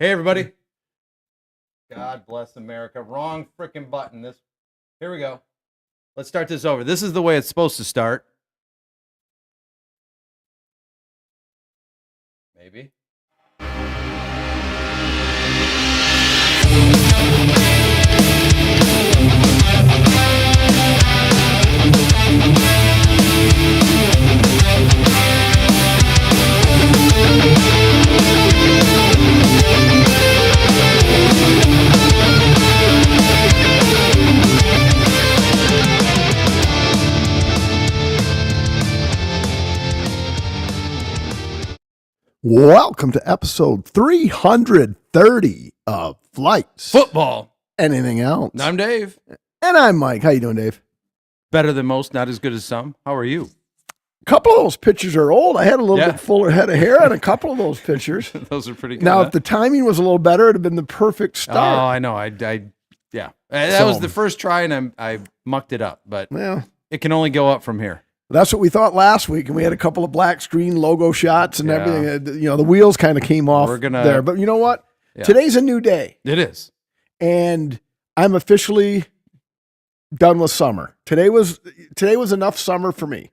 Hey, everybody. God bless America. Wrong freaking button. Here we go. Let's start this over. This is the way it's supposed to start. Maybe. Welcome to episode 330 of Flights, Football. Anything else. I'm Dave. And I'm Mike. How you doing, Dave? Better than most, not as good as some. How are you? A couple of those pictures are old. I had a little bit fuller head of hair on a couple of those pictures. Those are pretty good. Now, if the timing was a little better, it would have been the perfect start. Oh, I know. That was the first try, and I mucked it up, but it can only go up from here. That's what we thought last week, and we had a couple of black screen logo shots and everything. The wheels kind of came off there. But you know what? Yeah. Today's a new day. It is. And I'm officially done with summer. Today was enough summer for me.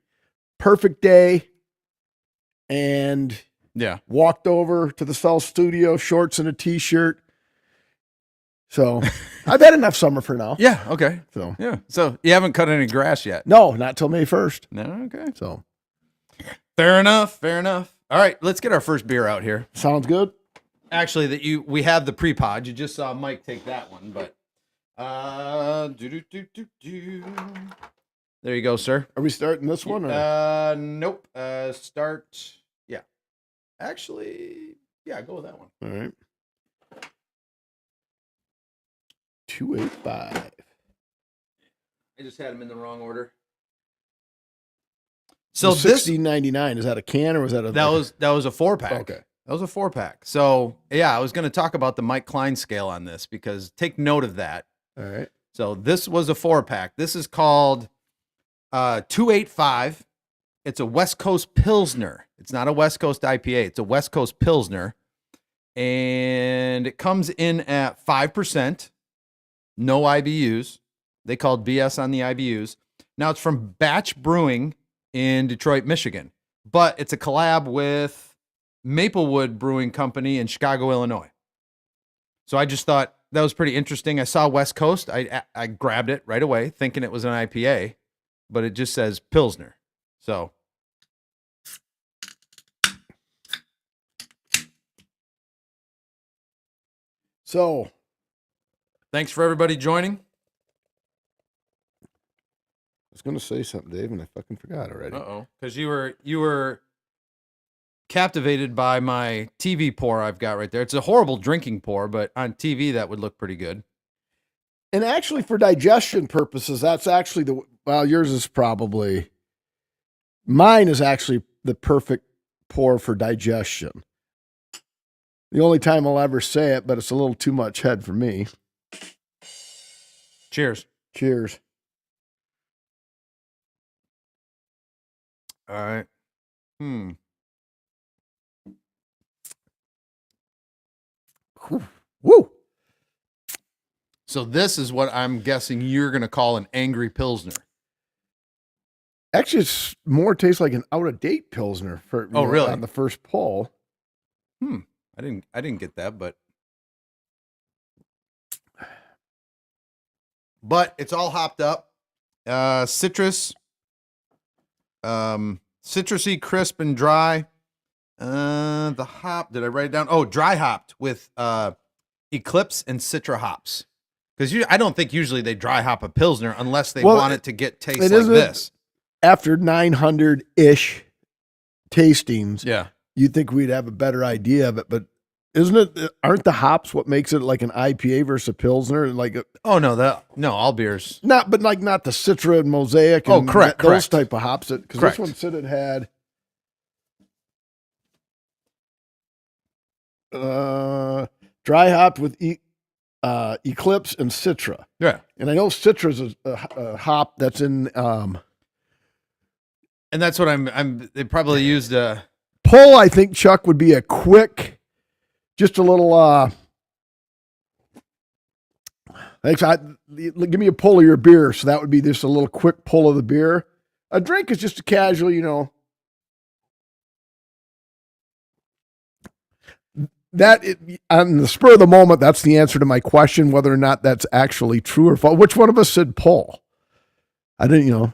Perfect day. And walked over to the South Studio, shorts and a t-shirt. So I've had enough summer for now. Yeah. Okay. So you haven't cut any grass yet? No, not till May 1st. No. Okay. So fair enough. All right, let's get our first beer out here. Sounds good. Actually, we have the pre-pod. You just saw Mike take that one, but there you go, sir. Are we starting this one? Or? Nope. Start. Yeah. Actually, go with that one. All right. 285. I just had them in the wrong order. So $16.99, is that a can or was that a... That was a 4-pack. Okay. That was a 4-pack. So, I was going to talk about the Mike Klein scale on this because take note of that. All right. So this was a 4-pack. This is called 285. It's a West Coast Pilsner. It's not a West Coast IPA. It's a West Coast Pilsner. And it comes in at 5%. No IBUs. They called BS on the IBUs. Now it's from Batch Brewing in Detroit, Michigan. But it's a collab with Maplewood Brewing Company in Chicago, Illinois. So I just thought that was pretty interesting. I saw West Coast. I grabbed it right away thinking it was an IPA. But it just says Pilsner. So... thanks for everybody joining. I was going to say something, Dave, and I fucking forgot already. Uh-oh. Because you were captivated by my TV pour I've got right there. It's a horrible drinking pour, but on TV that would look pretty good. And actually for digestion purposes, that's actually yours is probably... Mine is actually the perfect pour for digestion. The only time I'll ever say it, but it's a little too much head for me. Cheers. Cheers. All right. Woo. So this is what I'm guessing you're going to call an angry Pilsner. Actually, it's more tastes like an out-of-date Pilsner really? On the first pull. I didn't get that, but it's all hopped up. Citrus, citrusy, crisp, and dry. The hop, did I write it down? Oh, dry hopped with Eclipse and Citra hops. Because I don't think usually they dry hop a Pilsner unless they want it to get taste like this. After 900-ish tastings, you'd think we'd have a better idea of it, but aren't the hops what makes it like an IPA versus a Pilsner? All beers. Not the Citra and Mosaic and correct. Those type of hops. Because this one said it had dry hopped with Eclipse and Citra. Yeah. And I know Citra's a hop that's in and that's what they probably used pull, I think, Chuck, would be a quick just a little, thanks. Give me a pull of your beer. So that would be just a little quick pull of the beer. A drink is just a casual, on the spur of the moment, that's the answer to my question, whether or not that's actually true or false. Which one of us said pull? I didn't,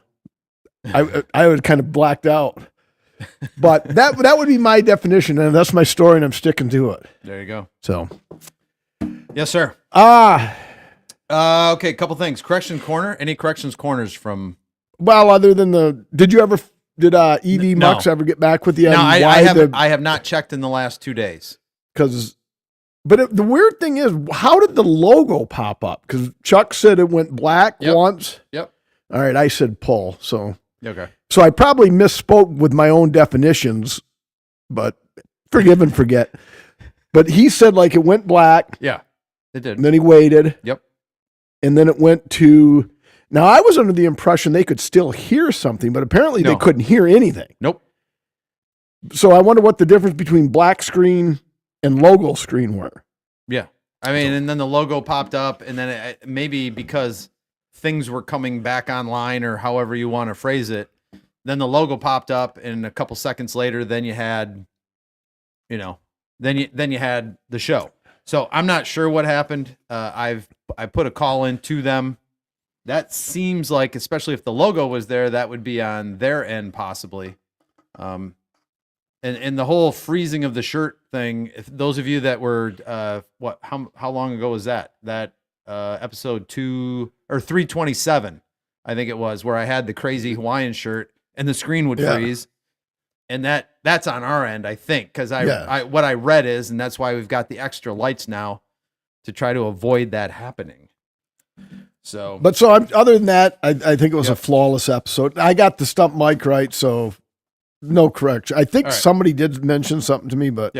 I was kind of blacked out. But that would be my definition, and that's my story, and I'm sticking to it. There you go. So, yes, sir. Okay, a couple things. Correction corner. Any corrections corners from? Well, other than did EV Mux ever get back with you? No, I have not checked in the last 2 days. But the weird thing is, how did the logo pop up? Because Chuck said it went black once. Yep. All right, I said pull. So okay. So I probably misspoke with my own definitions, but forgive and forget. But he said like it went black. Yeah, it did. And then he waited. Yep. And then it went to. Now I was under the impression they could still hear something, but apparently they couldn't hear anything. Nope. So I wonder what the difference between black screen and logo screen were. Yeah. I mean, and then the logo popped up, and then it, maybe because things were coming back online or however you want to phrase it, then the logo popped up, and a couple seconds later, then you had, then you had the show. So I'm not sure what happened. I put a call in to them. That seems like, especially if the logo was there, that would be on their end possibly. And the whole freezing of the shirt thing, if those of you that were, how long ago was that? That episode 327, I think it was, where I had the crazy Hawaiian shirt and the screen would freeze. And that's on our end, I think, because what I read is, and that's why we've got the extra lights now to try to avoid that happening. So, other than that, I think it was a flawless episode. I got the stump mic right, so no correction. I think somebody did mention something to me, but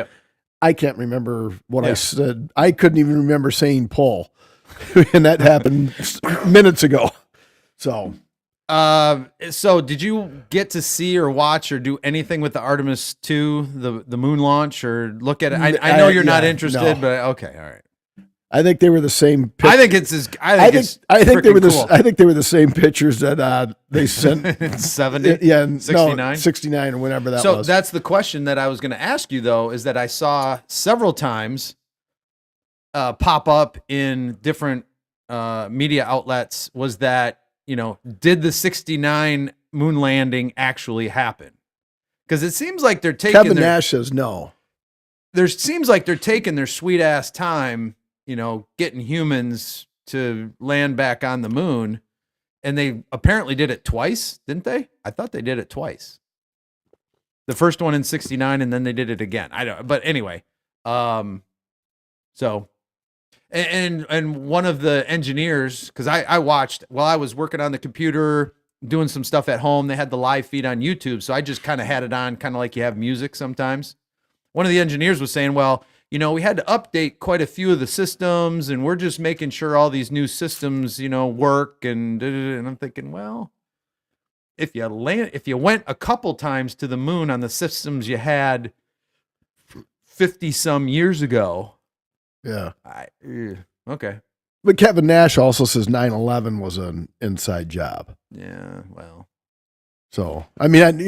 I can't remember what I said. I couldn't even remember saying pull, and that happened minutes ago. So did you get to see or watch or do anything with the Artemis 2, the moon launch, or look at it? I know you're not interested, but okay, all right. I think they were the same. I think they were the same pictures that they sent. 70, 69, 69, or whatever that was. So that's the question that I was going to ask you, though, is that I saw several times pop up in different media outlets. Was that did the 69 moon landing actually happen? Because it seems like they're taking. Kevin Nash says no. Seems like they're taking their sweet ass time. Getting humans to land back on the moon, and they apparently did it twice, didn't they? I thought they did it twice. The first one in 69, and then they did it again. I don't, but anyway, so, and one of the engineers, because I watched while I was working on the computer, doing some stuff at home, they had the live feed on YouTube, so I just kind of had it on, kind of like you have music sometimes. One of the engineers was saying, well, we had to update quite a few of the systems, and we're just making sure all these new systems, work. And I'm thinking, well, if you went a couple times to the moon on the systems you had 50 some years ago, okay. But Kevin Nash also says 9/11 was an inside job. Yeah, well. So, I mean, that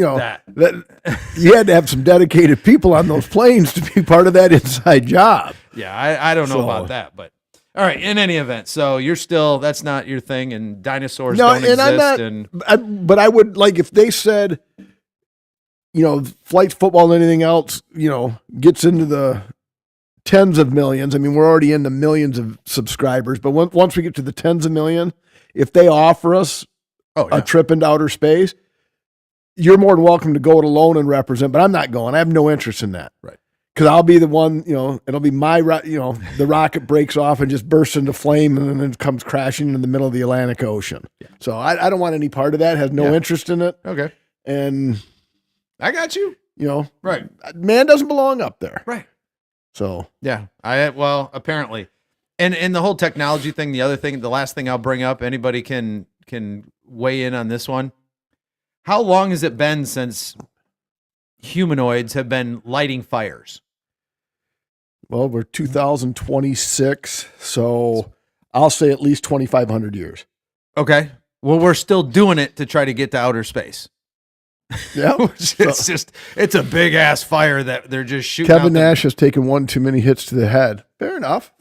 you had to have some dedicated people on those planes to be part of that inside job. Yeah, I don't know about that, but all right. In any event, so that's not your thing, and dinosaurs don't exist. But I would like if they said, flight football and anything else, gets into the tens of millions. I mean, we're already into millions of subscribers, but once we get to the tens of million, if they offer us a trip into outer space, you're more than welcome to go it alone and represent, but I'm not going. I have no interest in that. Right. Because I'll be the one, it'll be my, the rocket breaks off and just bursts into flame and then it comes crashing in the middle of the Atlantic Ocean. Yeah. So I don't want any part of that. Has no interest in it. Okay. And I got you. Right. Man doesn't belong up there. Right. So. Yeah. Apparently. And the whole technology thing, the last thing I'll bring up, anybody can weigh in on this one. How long has it been since humanoids have been lighting fires? Well, we're 2026, so I'll say at least 2,500 years. Okay. Well, we're still doing it to try to get to outer space. Yeah. It's a big ass fire that they're just shooting. Kevin Nash has taken one too many hits to the head. Fair enough.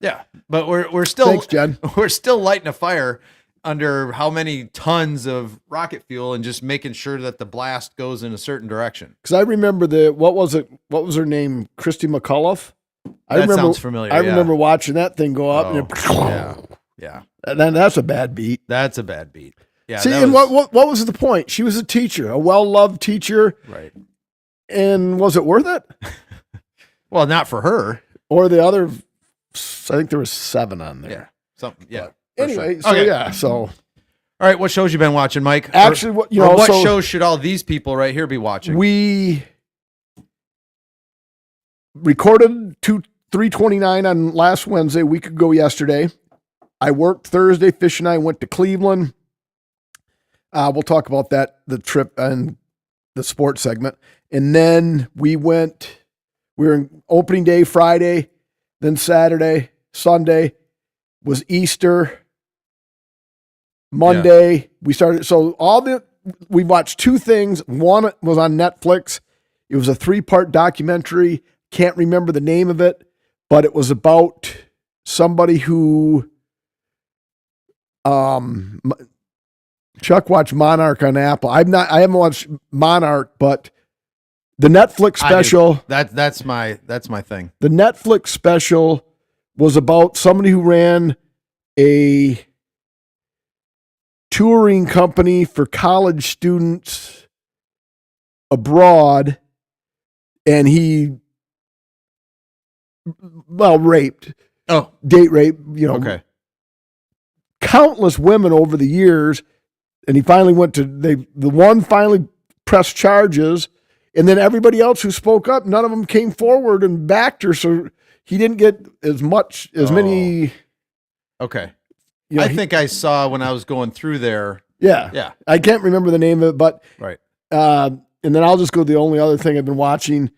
Yeah. But we're still, thanks, Jen. We're still lighting a fire under how many tons of rocket fuel and just making sure that the blast goes in a certain direction. Because I remember what was her name? Christy McAuliffe? Sounds familiar. I remember watching that thing go up. Yeah. And then that's a bad beat. That's a bad beat. Yeah. See, and what was the point? She was a teacher, a well-loved teacher. Right. And was it worth it? Well, not for her. Or the other, I think there was 7 on there. Yeah. Something. Yeah. Anyway, sure. So all right, what shows you been watching, Mike? Actually, what shows should all these people right here be watching? We recorded 329 on last Wednesday, a week ago yesterday. I worked Thursday. Fish and I went to Cleveland. We'll talk about that, the trip and the sports segment. And then we were in opening day Friday, then Saturday, Sunday was Easter. Monday, we started. So we watched 2 things. One was on Netflix. It was a 3-part documentary. Can't remember the name of it, but it was about somebody who, Chuck watched Monarch on Apple. I haven't watched Monarch, but the Netflix special. That's my thing. The Netflix special was about somebody who ran a touring company for college students abroad, and he raped. Oh, date rape, okay. Countless women over the years, and he finally the one finally pressed charges, and then everybody else who spoke up, none of them came forward and backed her, so he didn't get as many. Okay. I think I saw when I was going through there. Yeah. I can't remember the name of it, but right. And then I'll just go to the only other thing I've been watching.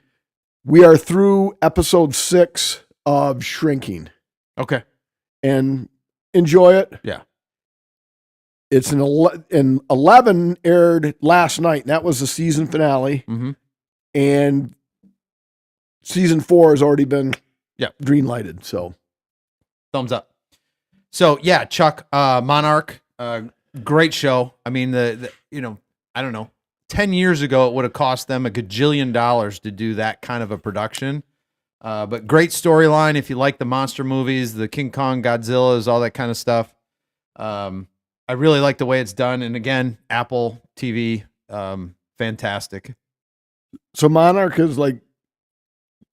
We are through episode 6 of Shrinking. Okay. And enjoy it. Yeah. It's an 11 aired last night, and that was the season finale. Mm-hmm. And season 4 has already been green lighted. So thumbs up. So yeah, Chuck, Monarch, great show. I mean, I don't know, 10 years ago, it would have cost them $1 gajillion to do that kind of a production. But great storyline. If you like the monster movies, the King Kong, Godzilla's, all that kind of stuff. I really like the way it's done. And again, Apple TV, fantastic. So Monarch is like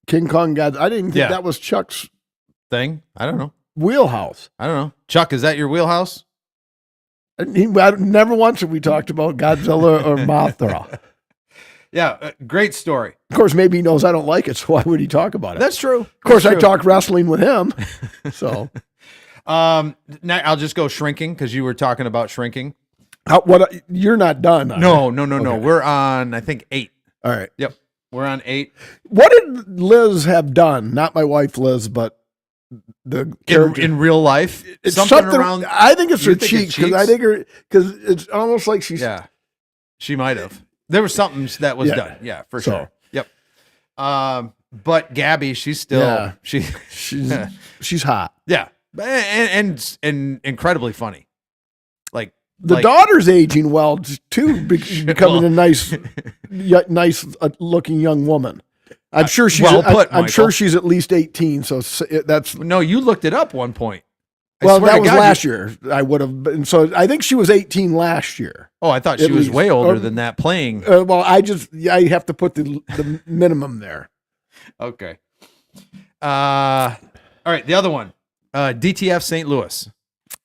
King Kong Godzilla. I didn't think that was Chuck's thing. I don't know. Wheelhouse. I don't know. Chuck, is that your wheelhouse? Never once have we talked about Godzilla or Mothra. Yeah, great story. Of course, maybe he knows I don't like it, so why would he talk about it? That's true. Of course, I talk wrestling with him. So, now I'll just go Shrinking because you were talking about Shrinking. You're not done? No. We're on, I think, 8. All right. Yep, we're on 8. What did Liz have done? Not my wife, Liz, but the character in real life. It's something around. I think it's her cheeks because it's almost like she's. Yeah, she might have. There was something that was done. Yeah, for sure. Yep. But Gabby, she's still she's hot. Yeah, and incredibly funny. Like the daughter's aging well too, becoming a nice looking young woman. I'm sure she's. I'm sure she's at least 18. So that's no. You looked it up one point. Well, that was last year. I would have been. So I think she was 18 last year. Oh, I thought she was way older than that playing. Well, I have to put the minimum there. Okay. All right. The other one, DTF St. Louis.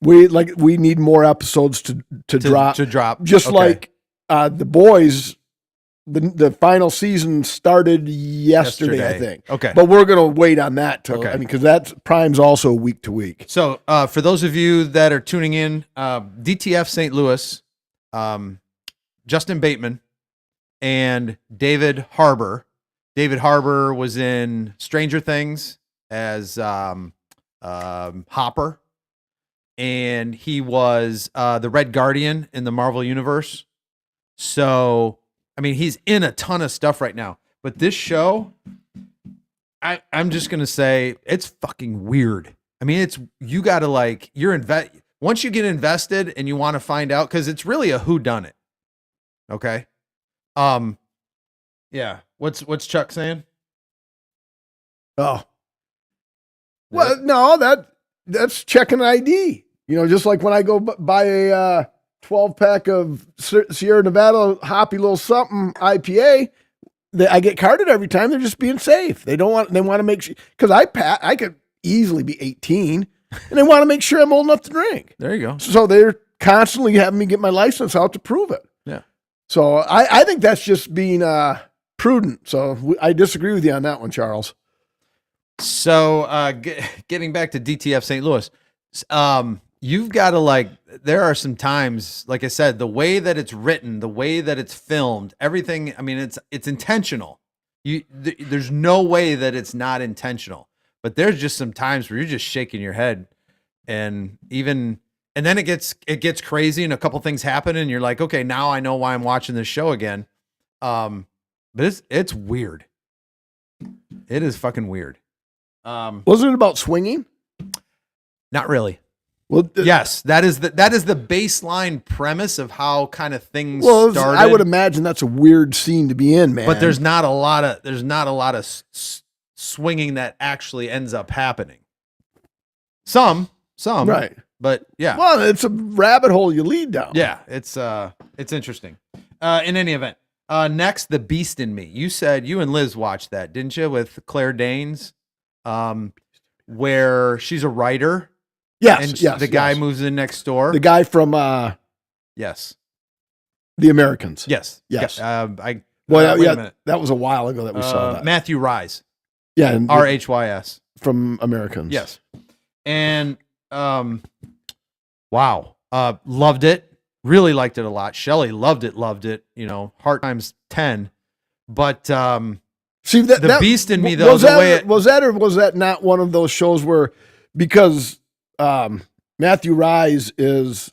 We need more episodes to drop. To drop. Just like the boys. The final season started yesterday, I think. Okay. But we're going to wait on that because that's Prime's also week to week. So for those of you that are tuning in, DTF St. Louis, Justin Bateman and David Harbour David Harbour was in Stranger Things as Hopper, and he was the Red Guardian in the Marvel Universe. So, I mean, he's in a ton of stuff right now. But this show, I'm just gonna say it's fucking weird. I mean, you gotta like once you get invested and you want to find out, because it's really a whodunit. Okay. Yeah. What's Chuck saying? Oh. Well, no, that's checking ID. You know, just like when I go buy a 12-pack of Sierra Nevada hoppy little something IPA, I get carded every time. They're just being safe. They want to make sure, because I could easily be 18, and they want to make sure I'm old enough to drink. There you go. So they're constantly having me get my license out to prove it. Yeah. So I think that's just being prudent. So I disagree with you on that one, Charles. So getting back to DTF St. Louis, you've got to there are some times, like I said, the way that it's written, the way that it's filmed, everything. I mean, it's intentional. There's no way that it's not intentional, but there's just some times where you're just shaking your head, and then it gets crazy and a couple things happen and you're like, okay, now I know why I'm watching this show again. But it's weird. It is fucking weird. Wasn't it about swinging? Not really. Well, yes, that is the baseline premise of how kind of things started. I would imagine that's a weird scene to be in, man. But there's not a lot of swinging that actually ends up happening. Some, right. But yeah. Well, it's a rabbit hole you lead down. Yeah, it's interesting. In any event, next, The Beast in Me. You said you and Liz watched that, didn't you, with Claire Danes? Where she's a writer. Yes, and the guy moves in next door. The guy from yes, The Americans. Yes. Yes. Wait a minute. That was a while ago that we saw that. Matthew Rhys. Yeah, and RHYS from Americans. Yes. And wow. Loved it. Really liked it a lot. Shelley loved it, you know, heart times 10. But see the Beast in Me, though, was that not one of those shows where, because Matthew Rhys is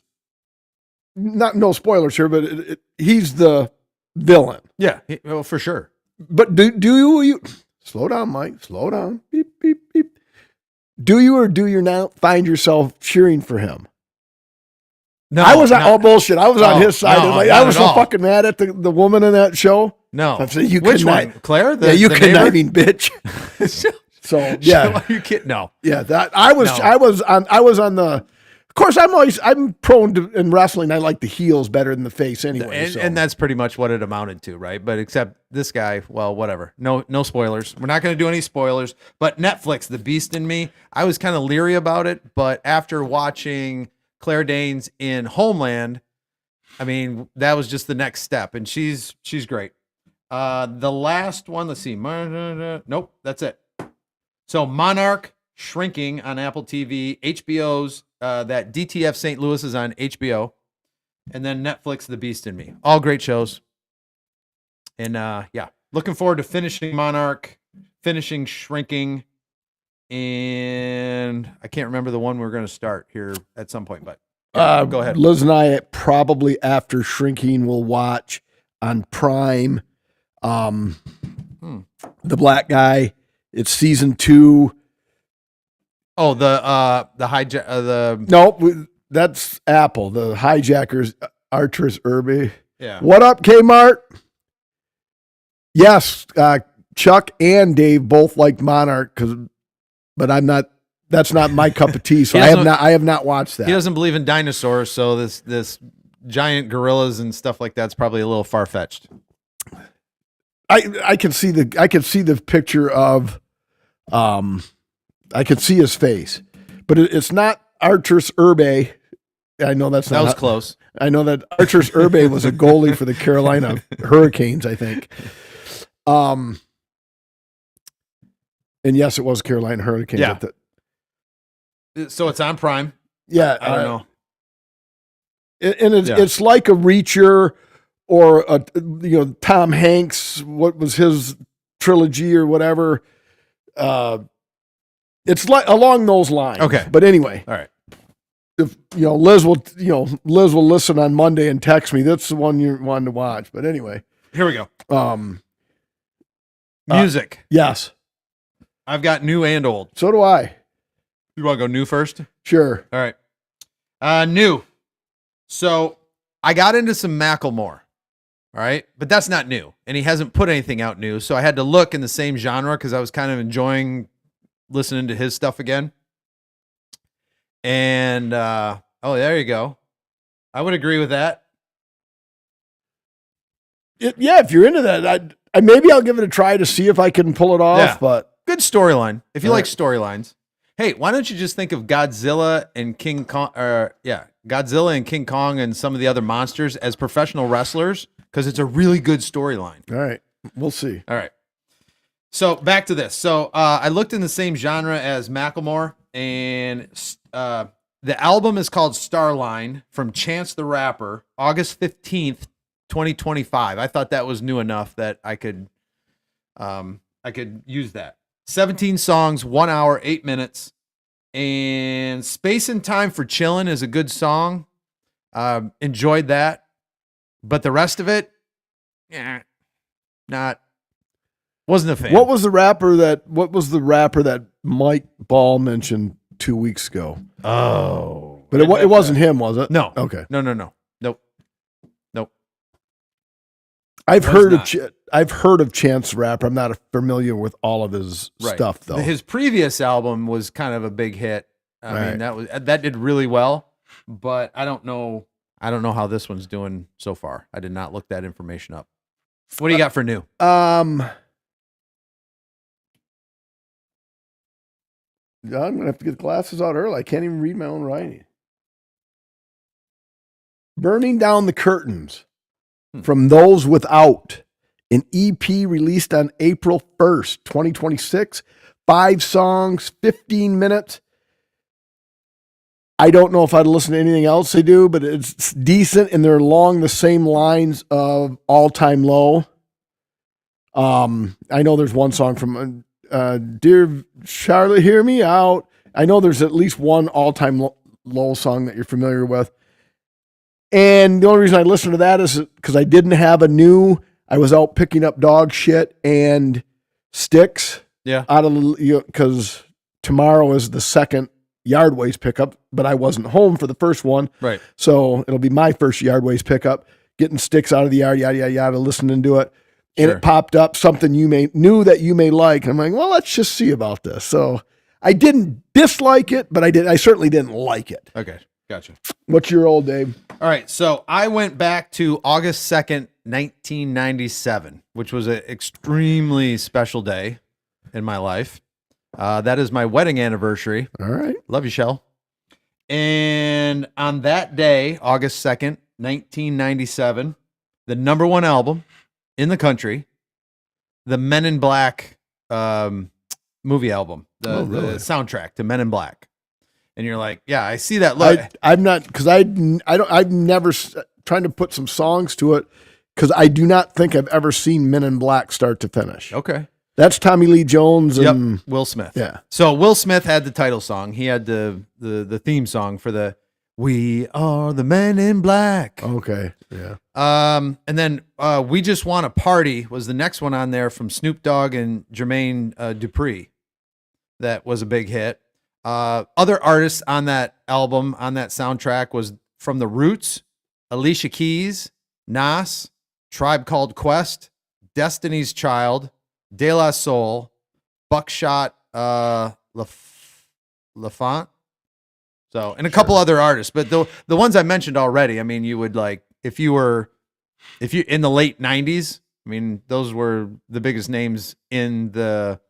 no spoilers here, but he's the villain. Yeah, well, for sure. But do you slow down, Mike? Slow down. Beep beep beep. Do you or do you not find yourself cheering for him? No, I was on bullshit. I was on his side. I was so fucking mad at the woman in that show. No, which one? Claire? You conniving bitch. So yeah, are you kidding? No, yeah. That I was on the. Of course, I'm prone to in wrestling. I like the heels better than the face anyway. And that's pretty much what it amounted to, right? But except this guy, well, whatever. No spoilers. We're not going to do any spoilers. But Netflix, The Beast in Me, I was kind of leery about it, but after watching Claire Danes in Homeland, I mean, that was just the next step, and she's great. The last one, let's see. Nope, that's it. So Monarch, Shrinking on Apple TV, HBO's that DTF St. Louis is on HBO, and then Netflix, The Beast in Me. All great shows. And yeah, looking forward to finishing Monarch, finishing Shrinking, and I can't remember the one we're going to start here at some point, but yeah, go ahead. Liz and I probably after Shrinking will watch on Prime The Black Guy. It's season 2. Oh, the hijack nope, that's Apple. The Hijackers, Arturs Irby. Yeah. What up, Kmart? Yes, Chuck and Dave both like Monarch but I'm not. That's not my cup of tea. So I have not watched that. He doesn't believe in dinosaurs, so this giant gorillas and stuff like that's probably a little far fetched. I can see the picture of, I could see his face, but it's not Arturs Irby. I know that was close. I know that Arturs Irby was a goalie for the Carolina Hurricanes, I think. And yes, it was Carolina Hurricanes. Yeah. So it's on Prime. Yeah. I don't know. And it's like a Reacher or Tom Hanks. What was his trilogy or whatever. It's like along those lines. Okay. But anyway. All right. If Liz will listen on Monday and text me. That's the one you wanted to watch. But anyway. Here we go. Music. Yes. I've got new and old. So do I. You want to go new first? Sure. All right. New. So I got into some Macklemore. All right. But that's not new. And he hasn't put anything out new. So I had to look in the same genre because I was kind of enjoying listening to his stuff again. And, there you go. I would agree with that. If you're into that, I maybe I'll give it a try to see if I can pull it off. Yeah. But good storyline. If you like storylines, hey, why don't you just think of Godzilla and King Kong? Godzilla and King Kong and some of the other monsters as professional wrestlers because it's a really good storyline. All right, we'll see. All right. So back to this. So I looked in the same genre as Macklemore, and the album is called Starline from Chance the Rapper, August 15th, 2025. I thought that was new enough that I could use that. 17 songs, 1 hour, 8 minutes, and Space and Time for Chillin' is a good song. Enjoyed that, but the rest of it, wasn't a fan. What was the rapper that Mike Ball mentioned 2 weeks ago? Oh, but it wasn't him, was it? No. Okay. No. Nope. I've heard of Chance the Rapper. I'm not familiar with all of his stuff though. His previous album was kind of a big hit. I mean, that did really well, but I don't know how this one's doing so far. I did not look that information up. What do you got for new? I'm going to have to get the glasses out early. I can't even read my own writing. Burning Down the Curtains from Those Without, an EP released on April 1st, 2026. 5 songs, 15 minutes. I don't know if I'd listen to anything else they do, but it's decent, and they're along the same lines of All Time Low. I know there's one song from Dear Charlotte, Hear Me Out. I know there's at least one All Time Low song that you're familiar with. And the only reason I listened to that is because I didn't have I was out picking up dog shit and sticks. Yeah. Because tomorrow is the second yard waste pickup, but I wasn't home for the first one. Right. So it'll be my first yard waste pickup, getting sticks out of the yard, yada, yada, yada, listening to it. And it popped up something you may like. And I'm like, well, let's just see about this. So I didn't dislike it, but I certainly didn't like it. Okay. Gotcha. What's your old, Dave? All right. So I went back to August 2nd, 1997, which was an extremely special day in my life. That is my wedding anniversary. All right. Love you, Shell. And on that day, August 2nd, 1997, the number one album in the country, the Men in Black movie album, the soundtrack to Men in Black. And you're like, yeah, I see that. I'm not, because I've never trying to put some songs to it, because I do not think I've ever seen Men in Black start to finish. Okay. That's Tommy Lee Jones and Will Smith. Yeah. So Will Smith had the title song. He had the theme song for the We Are the Men in Black. Okay. Yeah. And then We Just Want to Party was the next one on there from Snoop Dogg and Jermaine Dupri. That was a big hit. Other artists on that album, on that soundtrack, was from The Roots, Alicia Keys, Nas, Tribe Called Quest, Destiny's Child, De La Soul, Buckshot LaFont. So, and a couple other artists, but the ones I mentioned already, I mean, you would like, if you in the late 90s, I mean, those were the biggest names in the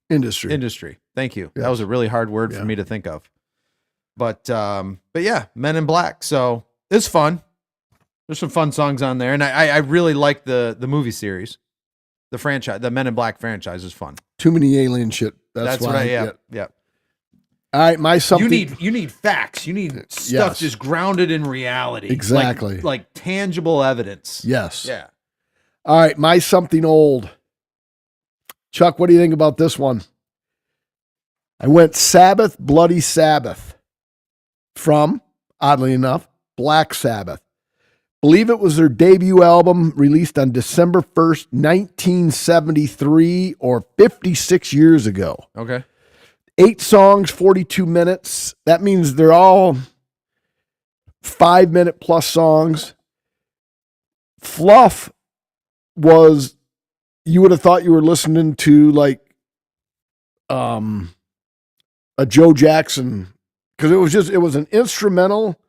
industry. Thank you. Yes. That was a really hard word for me to think of. But yeah, Men in Black. So it's fun. There's some fun songs on there, and I really like the movie series, the franchise. The Men in Black franchise is fun. Too many alien shit. That's why. Yeah. All right, You need facts. You need stuff just grounded in reality. Exactly. Like tangible evidence. Yes. Yeah. All right, my something old. Chuck, what do you think about this one? I went Sabbath, Bloody Sabbath from, oddly enough, Black Sabbath. Believe it was their debut album released on December 1st, 1973, or 56 years ago. Okay. 8 songs, 42 minutes. That means they're all 5-minute plus songs. Fluff was, you would have thought you were listening to like a Joe Jackson, because it was an instrumental,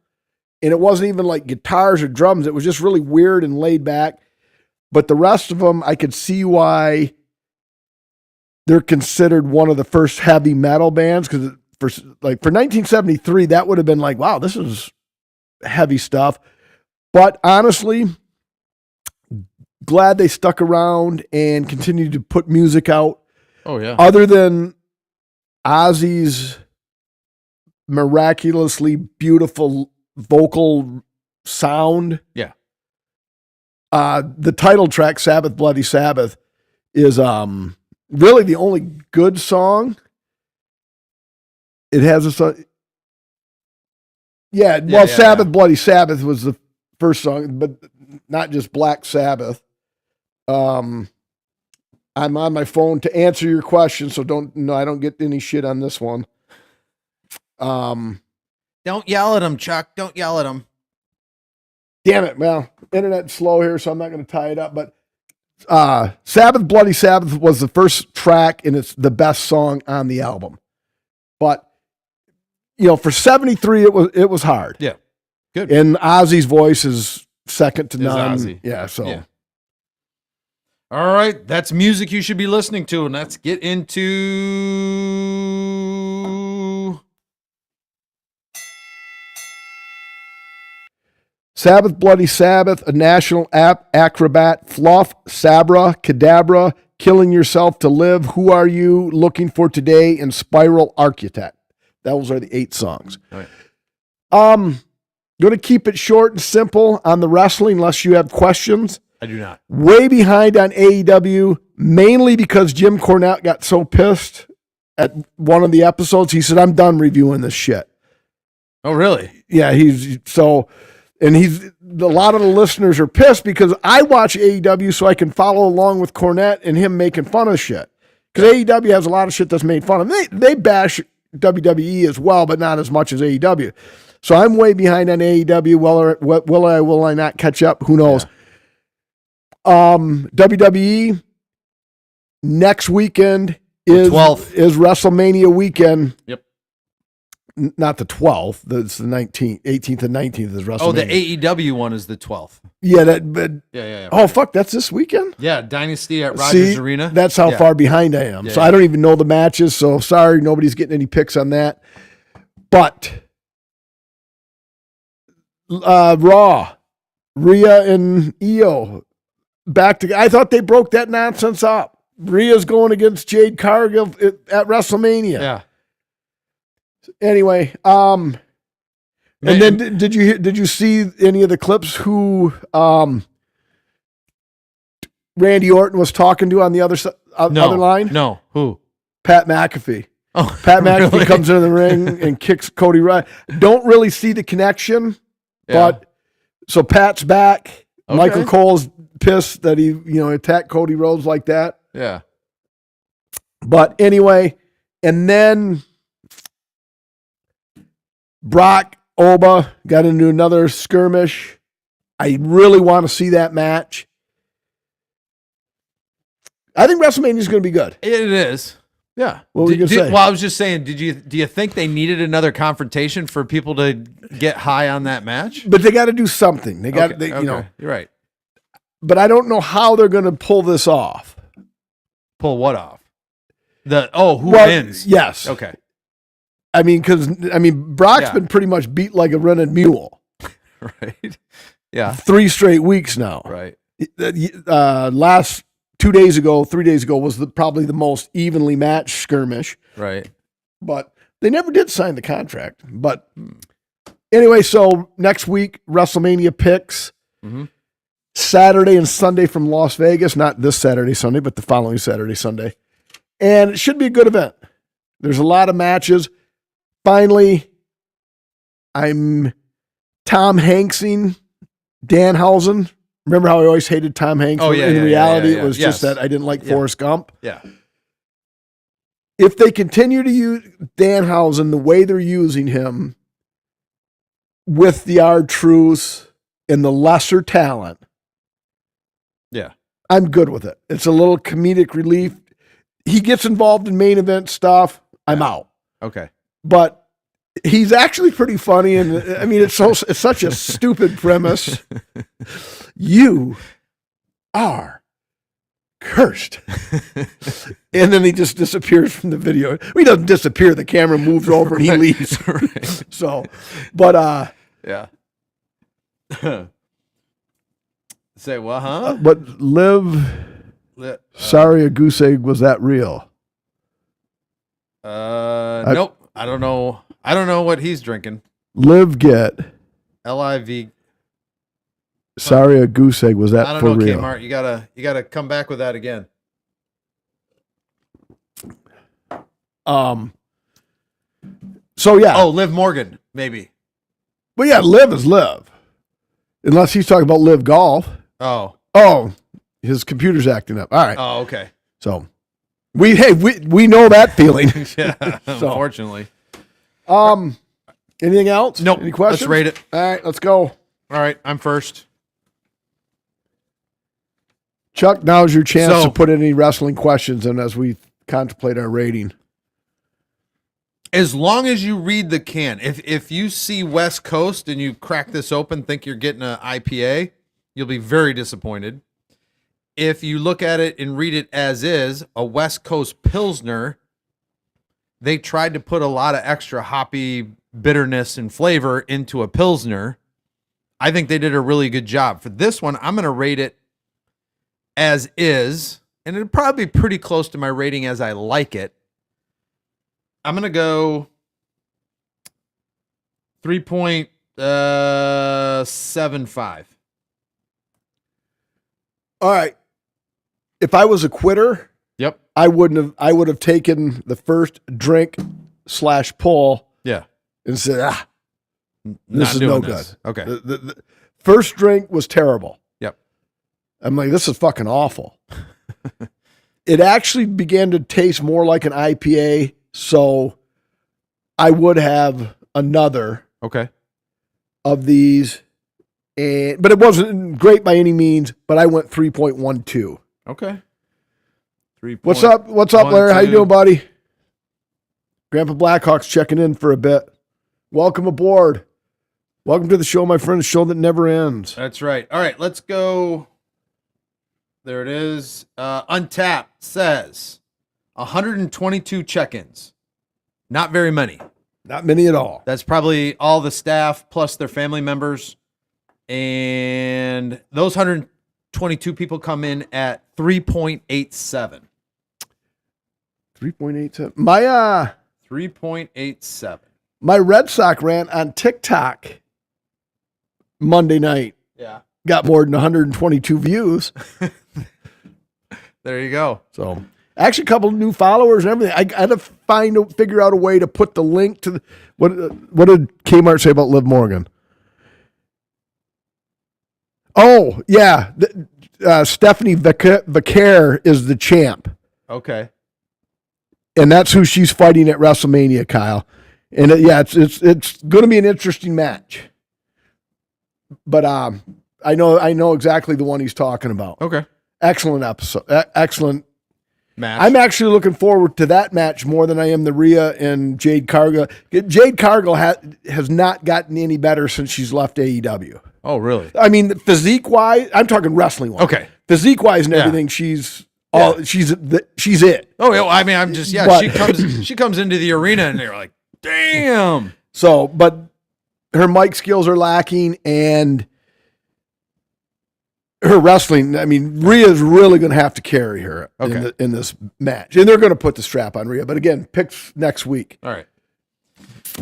and it wasn't even like guitars or drums. It was just really weird and laid back. But the rest of them, I could see why they're considered one of the first heavy metal bands, because for 1973, that would have been like, wow, this is heavy stuff. But honestly, glad they stuck around and continued to put music out. Oh, yeah. Other than Ozzy's miraculously beautiful vocal sound. Yeah. The title track, Sabbath, Bloody Sabbath, is really the only good song. It has a song. Sabbath, Bloody Sabbath was the first song, but not just Black Sabbath. I'm on my phone to answer your question, so I don't get any shit on this one. Don't yell at him, Chuck. Don't yell at him. Damn it. Well, internet's slow here, so I'm not going to tie it up, but Sabbath, Bloody Sabbath was the first track, and it's the best song on the album. But, for 73, it was hard. Yeah. Good. And Ozzy's voice is second to none. Ozzy. Yeah, so. Yeah. All right, that's music you should be listening to, and let's get into Sabbath, Bloody Sabbath, a national acrobat, Fluff, Sabra, Cadabra, Killing Yourself to Live, Who Are You, Looking for Today, and Spiral Architect. Those are the 8 songs. All right. Going to keep it short and simple on the wrestling, unless you have questions. I do not. Way behind on AEW, mainly because Jim Cornette got so pissed at one of the episodes. He said, I'm done reviewing this shit. Oh, really? Yeah, a lot of the listeners are pissed because I watch AEW so I can follow along with Cornette and him making fun of shit. Because AEW has a lot of shit that's made fun of. They bash WWE as well, but not as much as AEW. So I'm way behind on AEW. Will I not catch up? Who knows? Yeah. WWE next weekend is WrestleMania weekend. Yep. Not the 12th. It's the 19th, 18th and 19th is WrestleMania. Oh, the AEW one is the 12th. Yeah, yeah. Oh, fuck, that's this weekend? Yeah, Dynasty at Rogers Arena. That's how far behind I am. I don't even know the matches, so sorry, nobody's getting any picks on that. But Raw, Rhea and Io back together. I thought they broke that nonsense up. Rhea's going against Jade Cargill at WrestleMania. Yeah. Anyway, and then did you see any of the clips who Randy Orton was talking to on the other other line? No, who? Pat McAfee. Oh, Pat McAfee really? comes into the ring and kicks Cody Rhodes. Don't really see the connection, but so Pat's back. Okay. Michael Cole's pissed that he attacked Cody Rhodes like that. Yeah. But anyway, and then Brock Oba got into another skirmish. I really want to see that match. I think WrestleMania is going to be good. It is. Yeah. What were you going to say? Well, I was just saying, do you think they needed another confrontation for people to get high on that match? But they got to do something. They got You're right. But I don't know how they're going to pull this off. Pull what off? Who wins? Yes. Okay. Because Brock's been pretty much beat like a rented mule. Right. Yeah. 3 straight weeks now. Right. Last 3 days ago was probably the most evenly matched skirmish. Right. But they never did sign the contract. But anyway, so next week, WrestleMania picks. Mm-hmm. Saturday and Sunday from Las Vegas. Not this Saturday, Sunday, but the following Saturday, Sunday. And it should be a good event. There's a lot of matches. Finally, I'm Tom Hanksing Danhausen. Remember how I always hated Tom Hanks? Oh, yeah. In reality, it was just that I didn't like Forrest Gump. Yeah. If they continue to use Danhausen the way they're using him with the R-Truth and the lesser talent, yeah, I'm good with it. It's a little comedic relief. He gets involved in main event stuff. I'm out. Okay. But he's actually pretty funny, and I mean, it's such a stupid premise. You are cursed. And then he just disappears from the video. He doesn't disappear. The camera moves over and he leaves. Right. So, but yeah. Say what, huh? But sorry, a goose egg, was that real? Nope. I don't know. I don't know what he's drinking. Get LIV. Sorry, a goose egg, was that I don't for know, real? Kmart. You gotta come back with that again. So yeah. Oh, Liv Morgan, maybe. Well, yeah, Liv is Liv. Unless he's talking about Liv Golf. Oh, his computer's acting up. All right. Oh, okay. So we know that feeling. Yeah, unfortunately. Anything else? Nope. Any questions? Let's rate it. All right, let's go. All right, I'm first. Chuck, now's your chance So- to put any wrestling questions in as we contemplate our rating. As long as you read the can, if you see West Coast and you crack this open, think you're getting an IPA, you'll be very disappointed. If you look at it and read it as is, a West Coast Pilsner, they tried to put a lot of extra hoppy bitterness and flavor into a Pilsner. I think they did a really good job. For this one, I'm going to rate it as is, and it'll probably be pretty close to my rating as I like it. I'm going to go 3.75. All right. If I was a quitter, Yep. I would have taken the first drink / pull Yeah. and said, this Not is doing no this. good. Okay. The first drink was terrible. Yep. I'm like, this is fucking awful. It actually began to taste more like an IPA, so I would have another Okay. of these, but it wasn't great by any means, but I went 3.12. Okay. 3. What's up, Larry? How you doing, buddy? Grandpa Blackhawk's checking in for a bit. Welcome aboard. Welcome to the show, my friend, the show that never ends. That's right. All right, let's go. There it is. Untapped says 122 check-ins. Not very many. Not many at all. That's probably all the staff plus their family members. And those 122 people come in at 3.87. 3.87. My 3.87. my Red Sox rant on TikTok Monday night Yeah. got more than 122 views. There you go. So actually, a couple of new followers and everything. I got to figure out a way to put the link to what did Kmart say about Liv Morgan? Oh yeah, Stephanie Vicaire is the champ, Okay. and that's who she's fighting at WrestleMania, Kyle. And it's going to be an interesting match. But I know exactly the one he's talking about. Okay. Excellent episode. Excellent Match. I'm actually looking forward to that match more than I am the Rhea and Jade Cargill. Jade Cargill has not gotten any better since she's left AEW. Oh, really? I mean, physique-wise, I'm talking wrestling-wise. Okay. Physique-wise and everything, she's it. Oh, yeah, I mean, I'm just, But- she comes into the arena and they're like, damn. So, but her mic skills are lacking, and her wrestling, I mean, Rhea's really going to have to carry her in this match. And they're going to put the strap on Rhea. But again, picks next week. All right.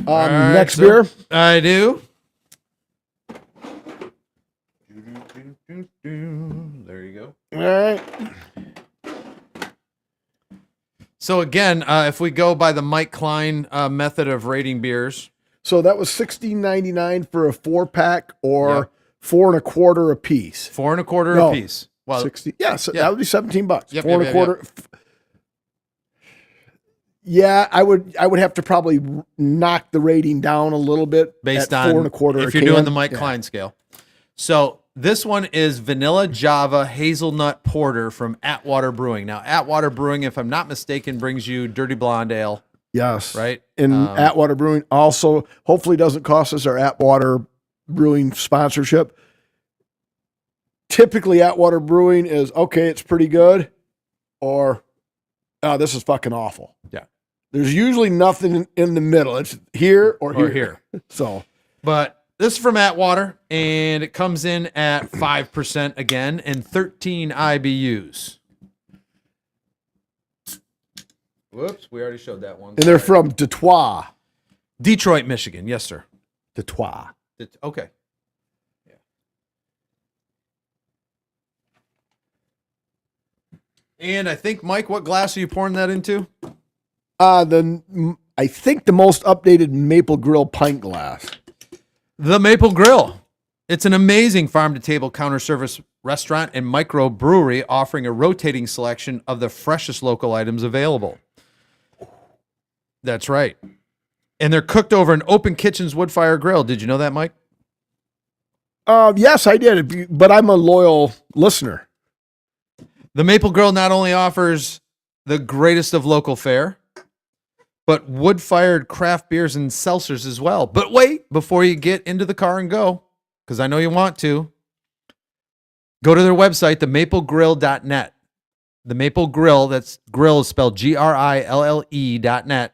Next beer. I do. There you go. All right. So again, if we go by the Mike Klein method of rating beers, so that was $16.99 for a 4-pack, or $4 1/4 a piece. $4 1/4 a piece. Well, 60. Yeah, so that would be $17. Yep, 4 1/4. Yeah, I would have to probably knock the rating down a little bit based at on 4 1/4. if you're doing the Mike Klein scale. So this one is Vanilla Java Hazelnut Porter from Atwater Brewing. Now, Atwater Brewing, if I'm not mistaken, brings you Dirty Blonde Ale. Yes. Right? And Atwater Brewing also hopefully doesn't cost us our Atwater Brewing sponsorship. Typically, Atwater Brewing is, okay, it's pretty good, or, oh, this is fucking awful. Yeah. There's usually nothing in the middle. It's here or here. So, but this is from Atwater, and it comes in at 5% again and 13 IBUs. Whoops, we already showed that one. And they're from Detroit. Detroit, Michigan. Yes, sir. Detroit. Okay. Yeah. And I think, Mike, what glass are you pouring that into? I think the most updated Maple Grill pint glass. The Maple Grill. It's an amazing farm-to-table counter service restaurant and microbrewery offering a rotating selection of the freshest local items available. That's right. And they're cooked over an open kitchen's wood fire grill. Did you know that, Mike? Yes, I did, but I'm a loyal listener. The Maple Grill not only offers the greatest of local fare, but wood-fired craft beers and seltzers as well. But wait, before you get into the car and go, because I know you want to, go to their website, themaplegrill.net. The Maple Grill, that's grill is spelled GRILLE.net.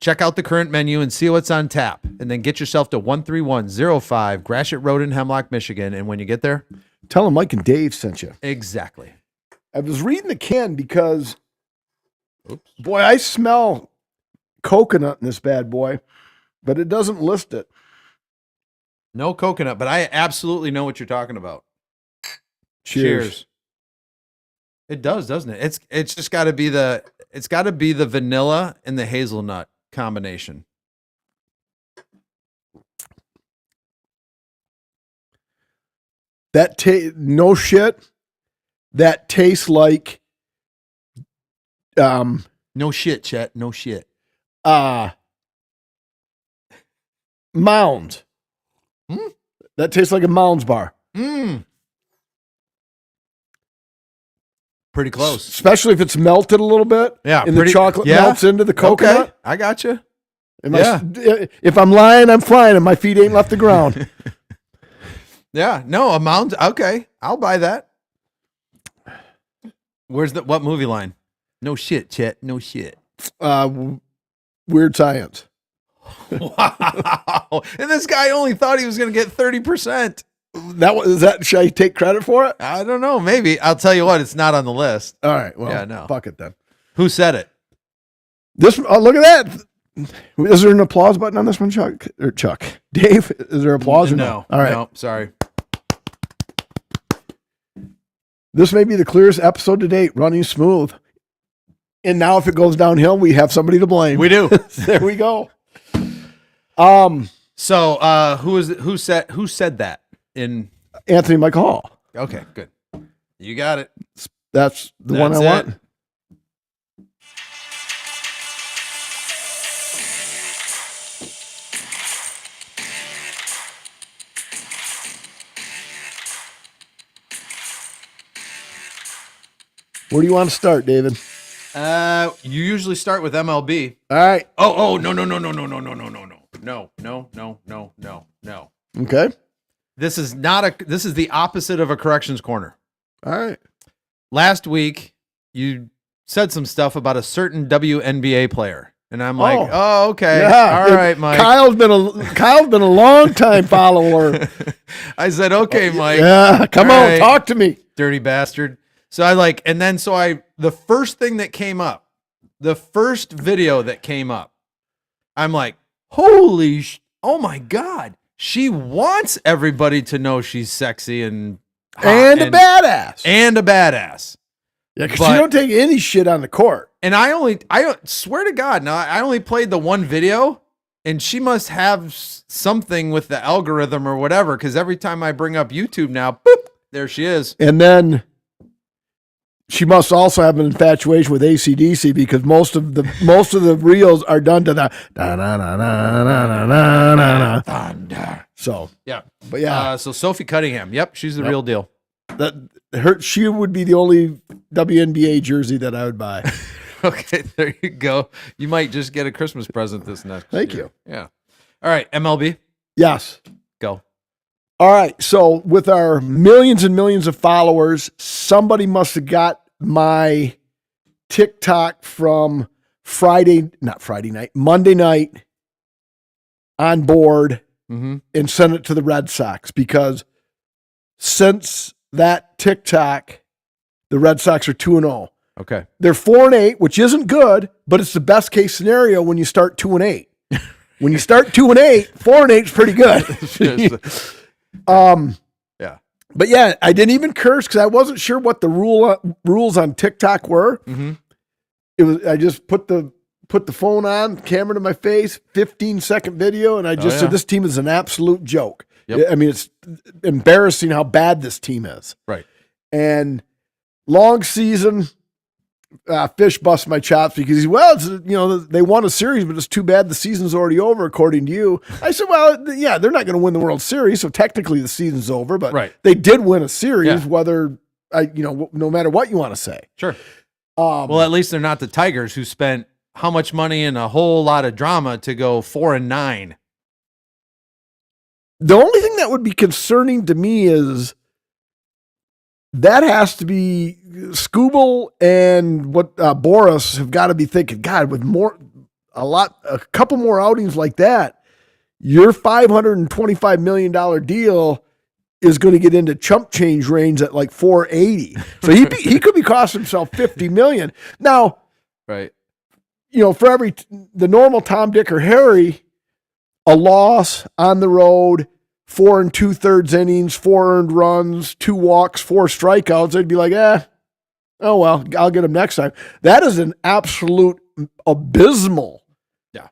Check out the current menu and see what's on tap. And then get yourself to 13105 Gratiot Road in Hemlock, Michigan. And when you get there, tell them Mike and Dave sent you. Exactly. I was reading the can because, boy, I smell coconut in this bad boy, but it doesn't list it. No coconut, but I absolutely know what you're talking about. Cheers. It does, doesn't it? It's just got to be the vanilla and the hazelnut combination. That no shit. That tastes like no shit, Chet. No shit. Mounds. That tastes like a Mounds bar. Pretty close. Especially if it's melted a little bit. Yeah. And the chocolate melts into the coconut. Okay, I got you. If I'm lying, I'm flying and my feet ain't left the ground. Yeah. No, a Mounds. Okay. I'll buy that. What movie line? No shit, Chet. No shit. Weird Science. Wow. And this guy only thought he was going to get 30%. Should I take credit for it? I don't know. Maybe. I'll tell you what, it's not on the list. All right. Well, yeah, no. Fuck it then. Who said it? Look at that. Is there an applause button on this one, Chuck? Or Chuck? Dave, is there applause or no? All right. No, sorry. This may be the clearest episode to date, running smooth. And now if it goes downhill, we have somebody to blame. We do. There we go. So who said that? In Anthony Michael Hall. Okay, good. You got it. That's the one I want. Where do you want to start, David? You usually start with MLB. All right. Oh, no. Okay. This is the opposite of a corrections corner. All right. Last week, you said some stuff about a certain WNBA player. And I'm like, oh okay. Yeah. All right, Mike. Kyle's been a long time follower. I said, okay, Mike. Yeah, come on, right. Talk to me. Dirty bastard. So the first thing that came up, the first video that came up, I'm like, oh my God. She wants everybody to know she's sexy and And a badass. And a badass. Yeah, because you don't take any shit on the court. And I swear to God, now I only played the one video, and she must have something with the algorithm or whatever, because every time I bring up YouTube now, boop, there she is. And then she must also have an infatuation with AC/DC, because most of the reels are done to the thunder. So yeah, but yeah. So Sophie Cunningham, yep, she's the real deal. She would be the only WNBA jersey that I would buy. Okay, there you go. You might just get a Christmas present this next year. Thank you. Yeah. All right, MLB. Yes. Go. All right. So with our millions and millions of followers, somebody must have got my TikTok from Monday night on board and sent it to the Red Sox, because since that TikTok, the Red Sox are 2-0. Okay. They're 4-8, which isn't good, but it's the best case scenario when you start 2-8. When you start 2-8, 4-8 is pretty good. Yeah. But yeah, I didn't even curse because I wasn't sure what the rules on TikTok were. I just put the phone on, camera to my face, 15-second video, and I just said, this team is an absolute joke. Yep. I mean, it's embarrassing how bad this team is. Right. And long season, Fish busts my chops because they won a series, but it's too bad the season's already over, according to you. I said, well, yeah, they're not going to win the World Series, so technically the season's over, but they did win a series, whether no matter what you want to say. Sure. Well, at least they're not the Tigers, who spent how much money and a whole lot of drama to go 4-9. The only thing that would be concerning to me is that has to be Skubal and what Boris have got to be thinking, God, with a couple more outings like that, your $525 million deal is going to get into chump change range at like 480. So he could be costing himself $50 million. Now, right. For the normal Tom, Dick, or Harry, a loss on the road, 4 2/3 innings, 4 earned runs, 2 walks, 4 strikeouts, they'd be like, oh well, I'll get him next time. That is an absolute abysmal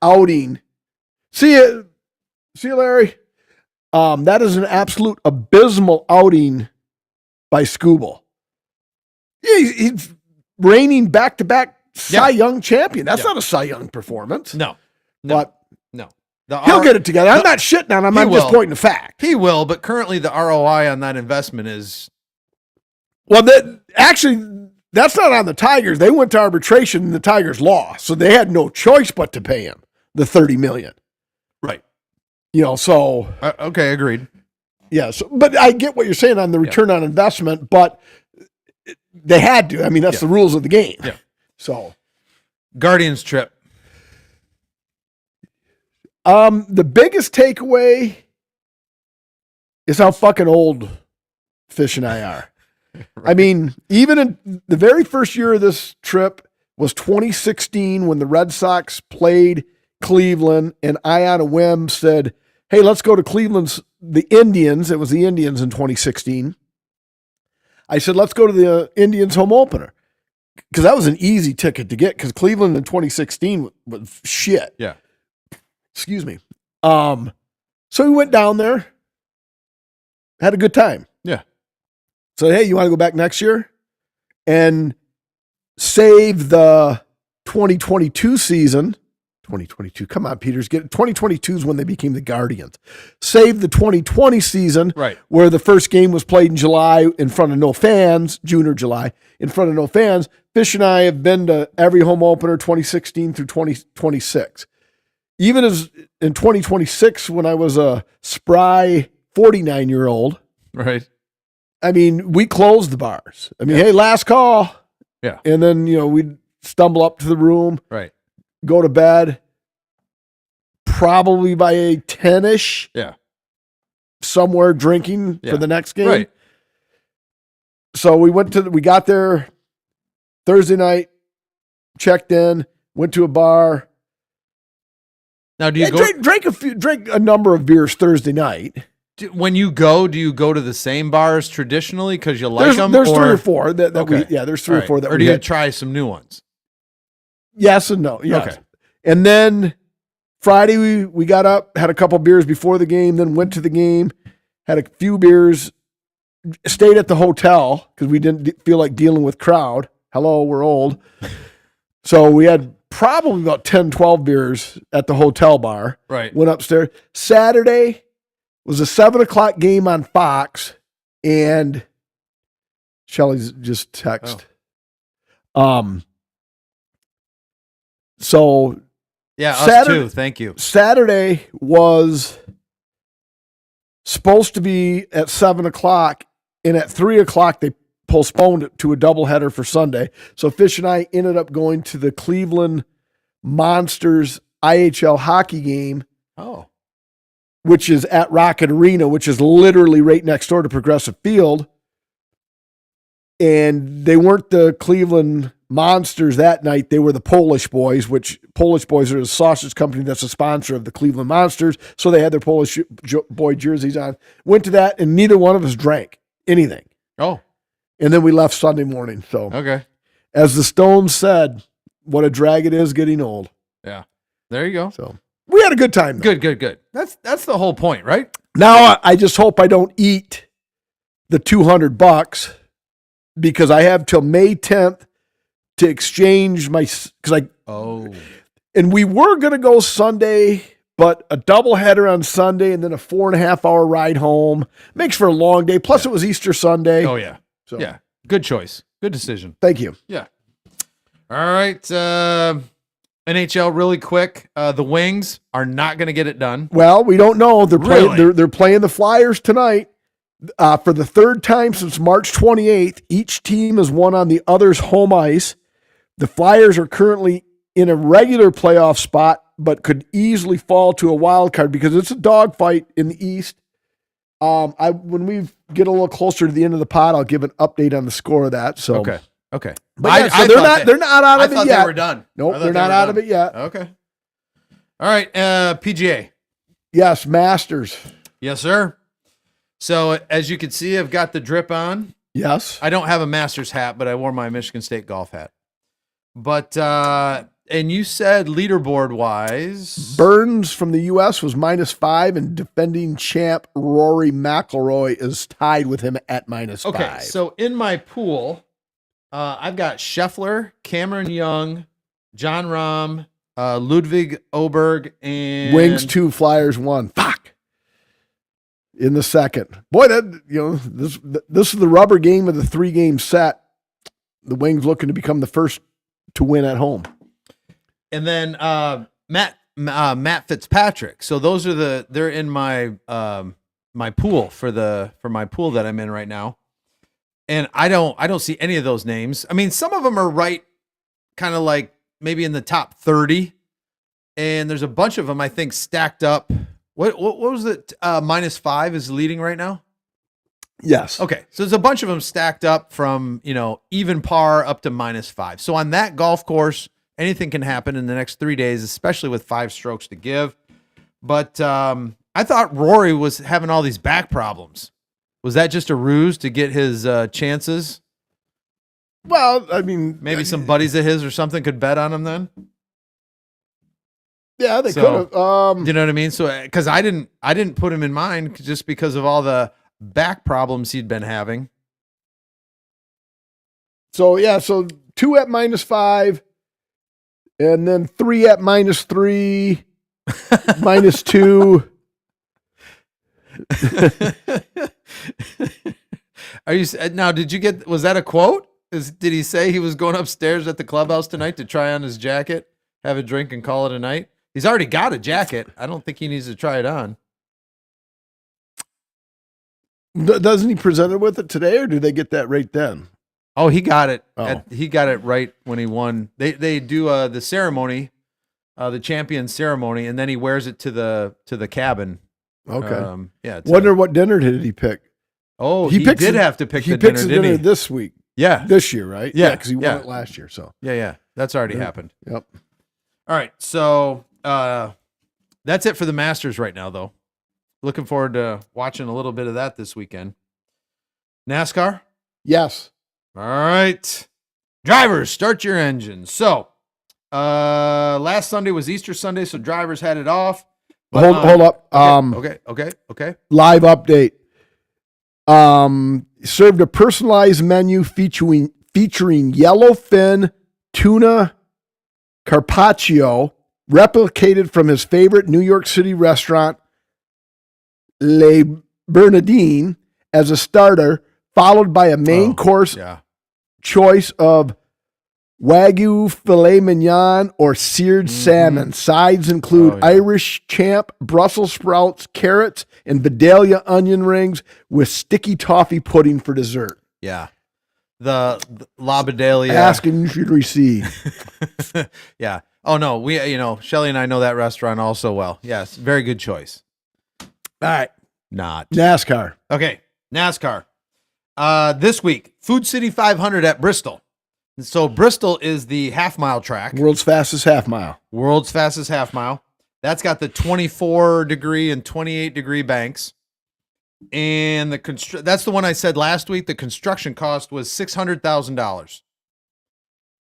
outing. See you, Larry. That is an absolute abysmal outing by Skubal. Yeah, he's reigning back-to-back Cy Young champion. That's not a Cy Young performance. No. But no. He'll get it together. I'm not shitting on him. I'm just pointing to fact. He will, but currently the ROI on that investment is... Well, that's not on the Tigers. They went to arbitration and the Tigers lost. So they had no choice but to pay him the $30 million. Right. So... okay, agreed. Yeah, but I get what you're saying on the return on investment, but they had to. I mean, that's the rules of the game. Yeah. So... Guardians trip. The biggest takeaway is how fucking old Fish and I are. Right. I mean, even in the very first year of this trip was 2016 when the Red Sox played Cleveland, and I on a whim said, hey, let's go to the Indians. It was the Indians in 2016. I said, let's go to the Indians home opener, because that was an easy ticket to get, because Cleveland in 2016 was shit. Yeah. Excuse me. So we went down there, had a good time. Yeah. So, hey, you want to go back next year and save the 2022 season? 2022. Come on, Peters. 2022 is when they became the Guardians. Save the 2020 season, right, where the first game was played in July in front of no fans, June or July, in front of no fans. Fish and I have been to every home opener 2016 through 2026. Even as in 2026, when I was a spry 49-year-old, right? I mean, we closed the bars. I mean, hey, last call. Yeah. And then, we'd stumble up to the room, right, go to bed, probably by 10-ish. Yeah. Somewhere drinking for the next game. Right. So we got there Thursday night, checked in, went to a bar. Now, do you drank a number of beers Thursday night? When you go, do you go to the same bars traditionally because you like them? There's 3 or 4 that okay. There's 3 or 4 that or do you try some new ones? Yes and no. Yes. Okay. And then Friday we got up, had a couple beers before the game, then went to the game, had a few beers, stayed at the hotel because we didn't feel like dealing with crowd. Hello, we're old. So we had probably about 10, 12 beers at the hotel bar. Right. Went upstairs. Saturday was a 7:00 game on Fox, and Shelly's just text. So yeah, Saturday, us too. Thank you. Saturday was supposed to be at 7:00, and at 3:00 they postponed it to a doubleheader for Sunday. So Fish and I ended up going to the Cleveland Monsters IHL hockey game. Oh. Which is at Rocket Arena, which is literally right next door to Progressive Field. And they weren't the Cleveland Monsters that night. They were the Polish Boys, which Polish Boys are a sausage company that's a sponsor of the Cleveland Monsters. So they had their Polish boy jerseys on. Went to that, and neither one of us drank anything. Oh. And then we left Sunday morning. So, okay. As the Stones said, what a drag it is getting old. Yeah. There you go. So we had a good time, though. Good. That's the whole point, right? Now I just hope I don't eat the $200 because I have till May 10th to exchange my and we were going to go Sunday, but a doubleheader on Sunday and then a 4.5 hour ride home makes for a long day. Plus it was Easter Sunday. Oh yeah. So yeah. Good choice. Good decision. Thank you. Yeah. All right. NHL really quick. The Wings are not going to get it done. Well, we don't know. They're playing the Flyers tonight. For the third time since March 28th, each team has won on the other's home ice. The Flyers are currently in a regular playoff spot, but could easily fall to a wild card because it's a dogfight in the East. When we get a little closer to the end of the pod, I'll give an update on the score of that. So okay. But they're not out of it yet. They were done. Nope, they're not out of it yet. Okay. All right. PGA. Yes, Masters. Yes, sir. So as you can see, I've got the drip on. Yes. I don't have a Masters hat, but I wore my Michigan State golf hat. But and you said leaderboard wise, Burns from the U.S. was -5, and defending champ Rory McIlroy is tied with him at -5. Okay, so in my pool, I've got Scheffler, Cameron Young, John Rahm, Ludwig Oberg, and Wings 2, Flyers 1. Fuck. In the second, boy, this is the rubber game of the 3-game set. The Wings looking to become the first to win at home. And then Matt Fitzpatrick. So those are they're in my my pool for my pool that I'm in right now. And I don't see any of those names. I mean, some of them are right, kind of like maybe in the top 30, and there's a bunch of them I think stacked up. What was it? -5 is leading right now. Yes. Okay, so there's a bunch of them stacked up from even par up to -5. So on that golf course, anything can happen in the next 3 days, especially with 5 strokes to give. But I thought Rory was having all these back problems. Was that just a ruse to get his chances? Well, I mean, maybe some buddies of his or something could bet on him then. Yeah, they could have. You know what I mean? So because I didn't put him in mind just because of all the back problems he'd been having. So 2 at -5, and then 3 at -3, -2. Are you now? Was that a quote? Did he say he was going upstairs at the clubhouse tonight to try on his jacket, have a drink, and call it a night? He's already got a jacket. I don't think he needs to try it on. Doesn't he present it with it today, or do they get that right then? Oh, he got it. Oh. He got it right when he won. They do the ceremony, the champion ceremony, and then he wears it to the cabin. Okay. Yeah. Wonder what dinner did he pick? Oh, he did have to pick the dinner. He picks the dinner this week. Yeah. This year, right? Yeah, because he won it last year. So yeah, that's already happened. Yep. All right, so that's it for the Masters right now, though. Looking forward to watching a little bit of that this weekend. NASCAR? Yes. All right. Drivers, start your engines. So, last Sunday was Easter Sunday, so drivers had it off. But, hold up. Okay. Live update. Served a personalized menu featuring yellowfin tuna carpaccio, replicated from his favorite New York City restaurant, Le Bernardine, as a starter, followed by a main course choice of Wagyu filet mignon or seared salmon. Sides include Irish champ, Brussels sprouts, carrots, and Vidalia onion rings with sticky toffee pudding for dessert. Yeah. The La Vidalia. Ask and you should receive. Yeah. Oh, no. Shelly and I know that restaurant also well. Yes. Very good choice. All right. Not. NASCAR. Okay. NASCAR. This week, Food City 500 at Bristol. And so Bristol is the half-mile track. World's fastest half mile. That's got the 24-degree and 28-degree banks. And that's the one I said last week. The construction cost was $600,000.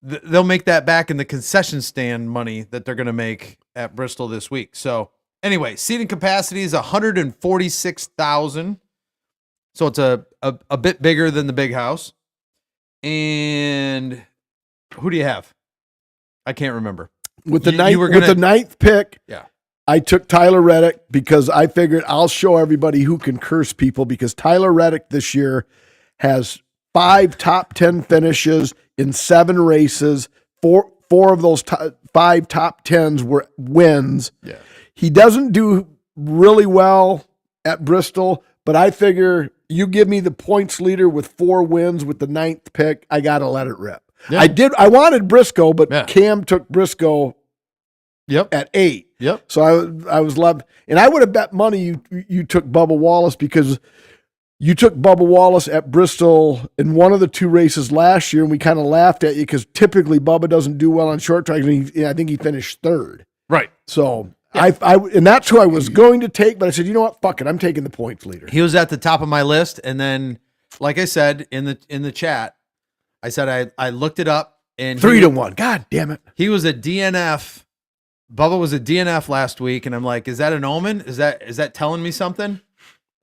They'll make that back in the concession stand money that they're going to make at Bristol this week. So anyway, seating capacity is 146,000. So it's a bit bigger than the big house. And who do you have? I can't remember. With the ninth pick, yeah, I took Tyler Reddick because I figured I'll show everybody who can curse people, because Tyler Reddick this year has 5 top 10 finishes in 7 races. Four of those 5 top 10s were wins. Yeah. He doesn't do really well at Bristol, but I figure you give me the points leader with 4 wins with the 9th pick, I got to let it rip. Yeah. I wanted Briscoe, but Cam took Briscoe at 8. Yep. So I was loved. And I would have bet money you took Bubba Wallace, because you took Bubba Wallace at Bristol in one of the 2 races last year, and we kind of laughed at you because typically Bubba doesn't do well on short tracks, and I think he finished 3rd. Right. So and that's who I was going to take, but I said, you know what? Fuck it. I'm taking the points leader. He was at the top of my list, and then, like I said in the chat, I said I looked it up, and 3-1. God damn it. He was a DNF. Bubba was a DNF last week, and I'm like, is that an omen? Is that telling me something?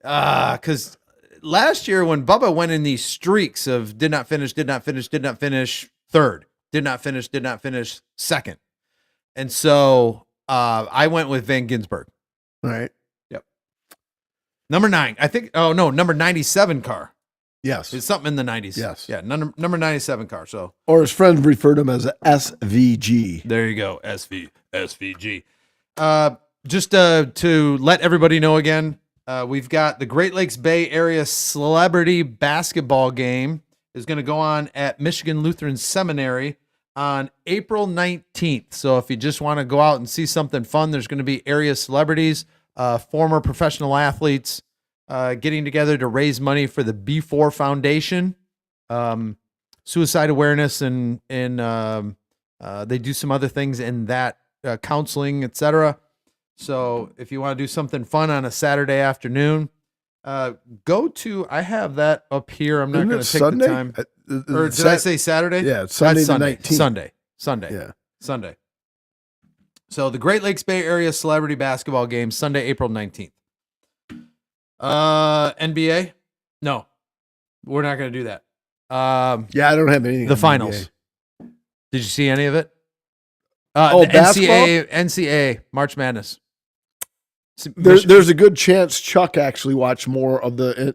Because last year when Bubba went in these streaks of did not finish, 3rd, did not finish 2nd, and so I went with Van Ginsberg. All right. Yep. Number 9, I think. Oh no, number 97 car. Yes. It's something in the 90s. Yes. Yeah, number 97 car. So, or his friends referred to him as a SVG. There you go, SVG. Just to let everybody know again, we've got the Great Lakes Bay Area Celebrity Basketball Game is going to go on at Michigan Lutheran Seminary on April 19th. So if you just want to go out and see something fun, there's going to be area celebrities, former professional athletes, getting together to raise money for the B4 Foundation, suicide awareness, and they do some other things in that, counseling, etc. So if you want to do something fun on a Saturday afternoon, go to, I have that up here. I'm not going to take Sunday? the time. Or did I say Saturday? Yeah, it's Sunday the 19th. Sunday. Yeah. Sunday. So the Great Lakes Bay Area Celebrity Basketball Game, Sunday, April 19th. NBA? No, we're not going to do that. Yeah, I don't have anything. The finals. NBA. Did you see any of it? The NCAA March Madness. There's a good chance Chuck actually watched more of the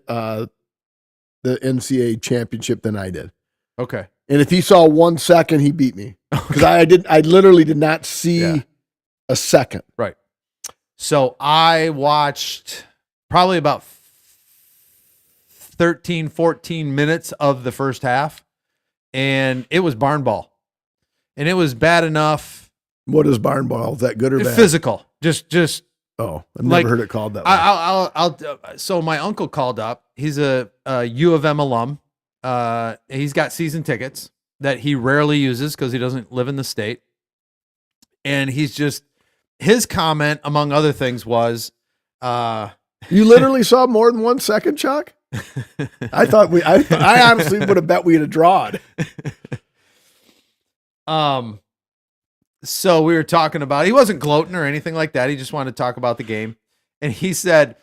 NCAA championship than I did. Okay. And if he saw 1 second, he beat me, because I literally did not see a second. Right. So I watched probably about 13, 14 minutes of the first half, and it was barn ball. And it was bad enough. What is barn ball? Is that good or bad? Physical. Just. Oh, I've never heard it called that way. So my uncle called up. He's a U of M alum. He's got season tickets that he rarely uses because he doesn't live in the state. And his comment, among other things, was, You literally saw more than 1 second, Chuck? I honestly would have bet we'd have drawn. So we were talking about, he wasn't gloating or anything like that. He just wanted to talk about the game. And he said,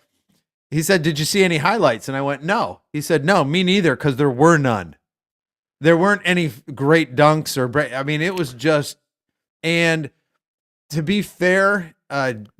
did you see any highlights? And I went, no. He said, no, me neither, because there were none. There weren't any great dunks it was just, and to be fair,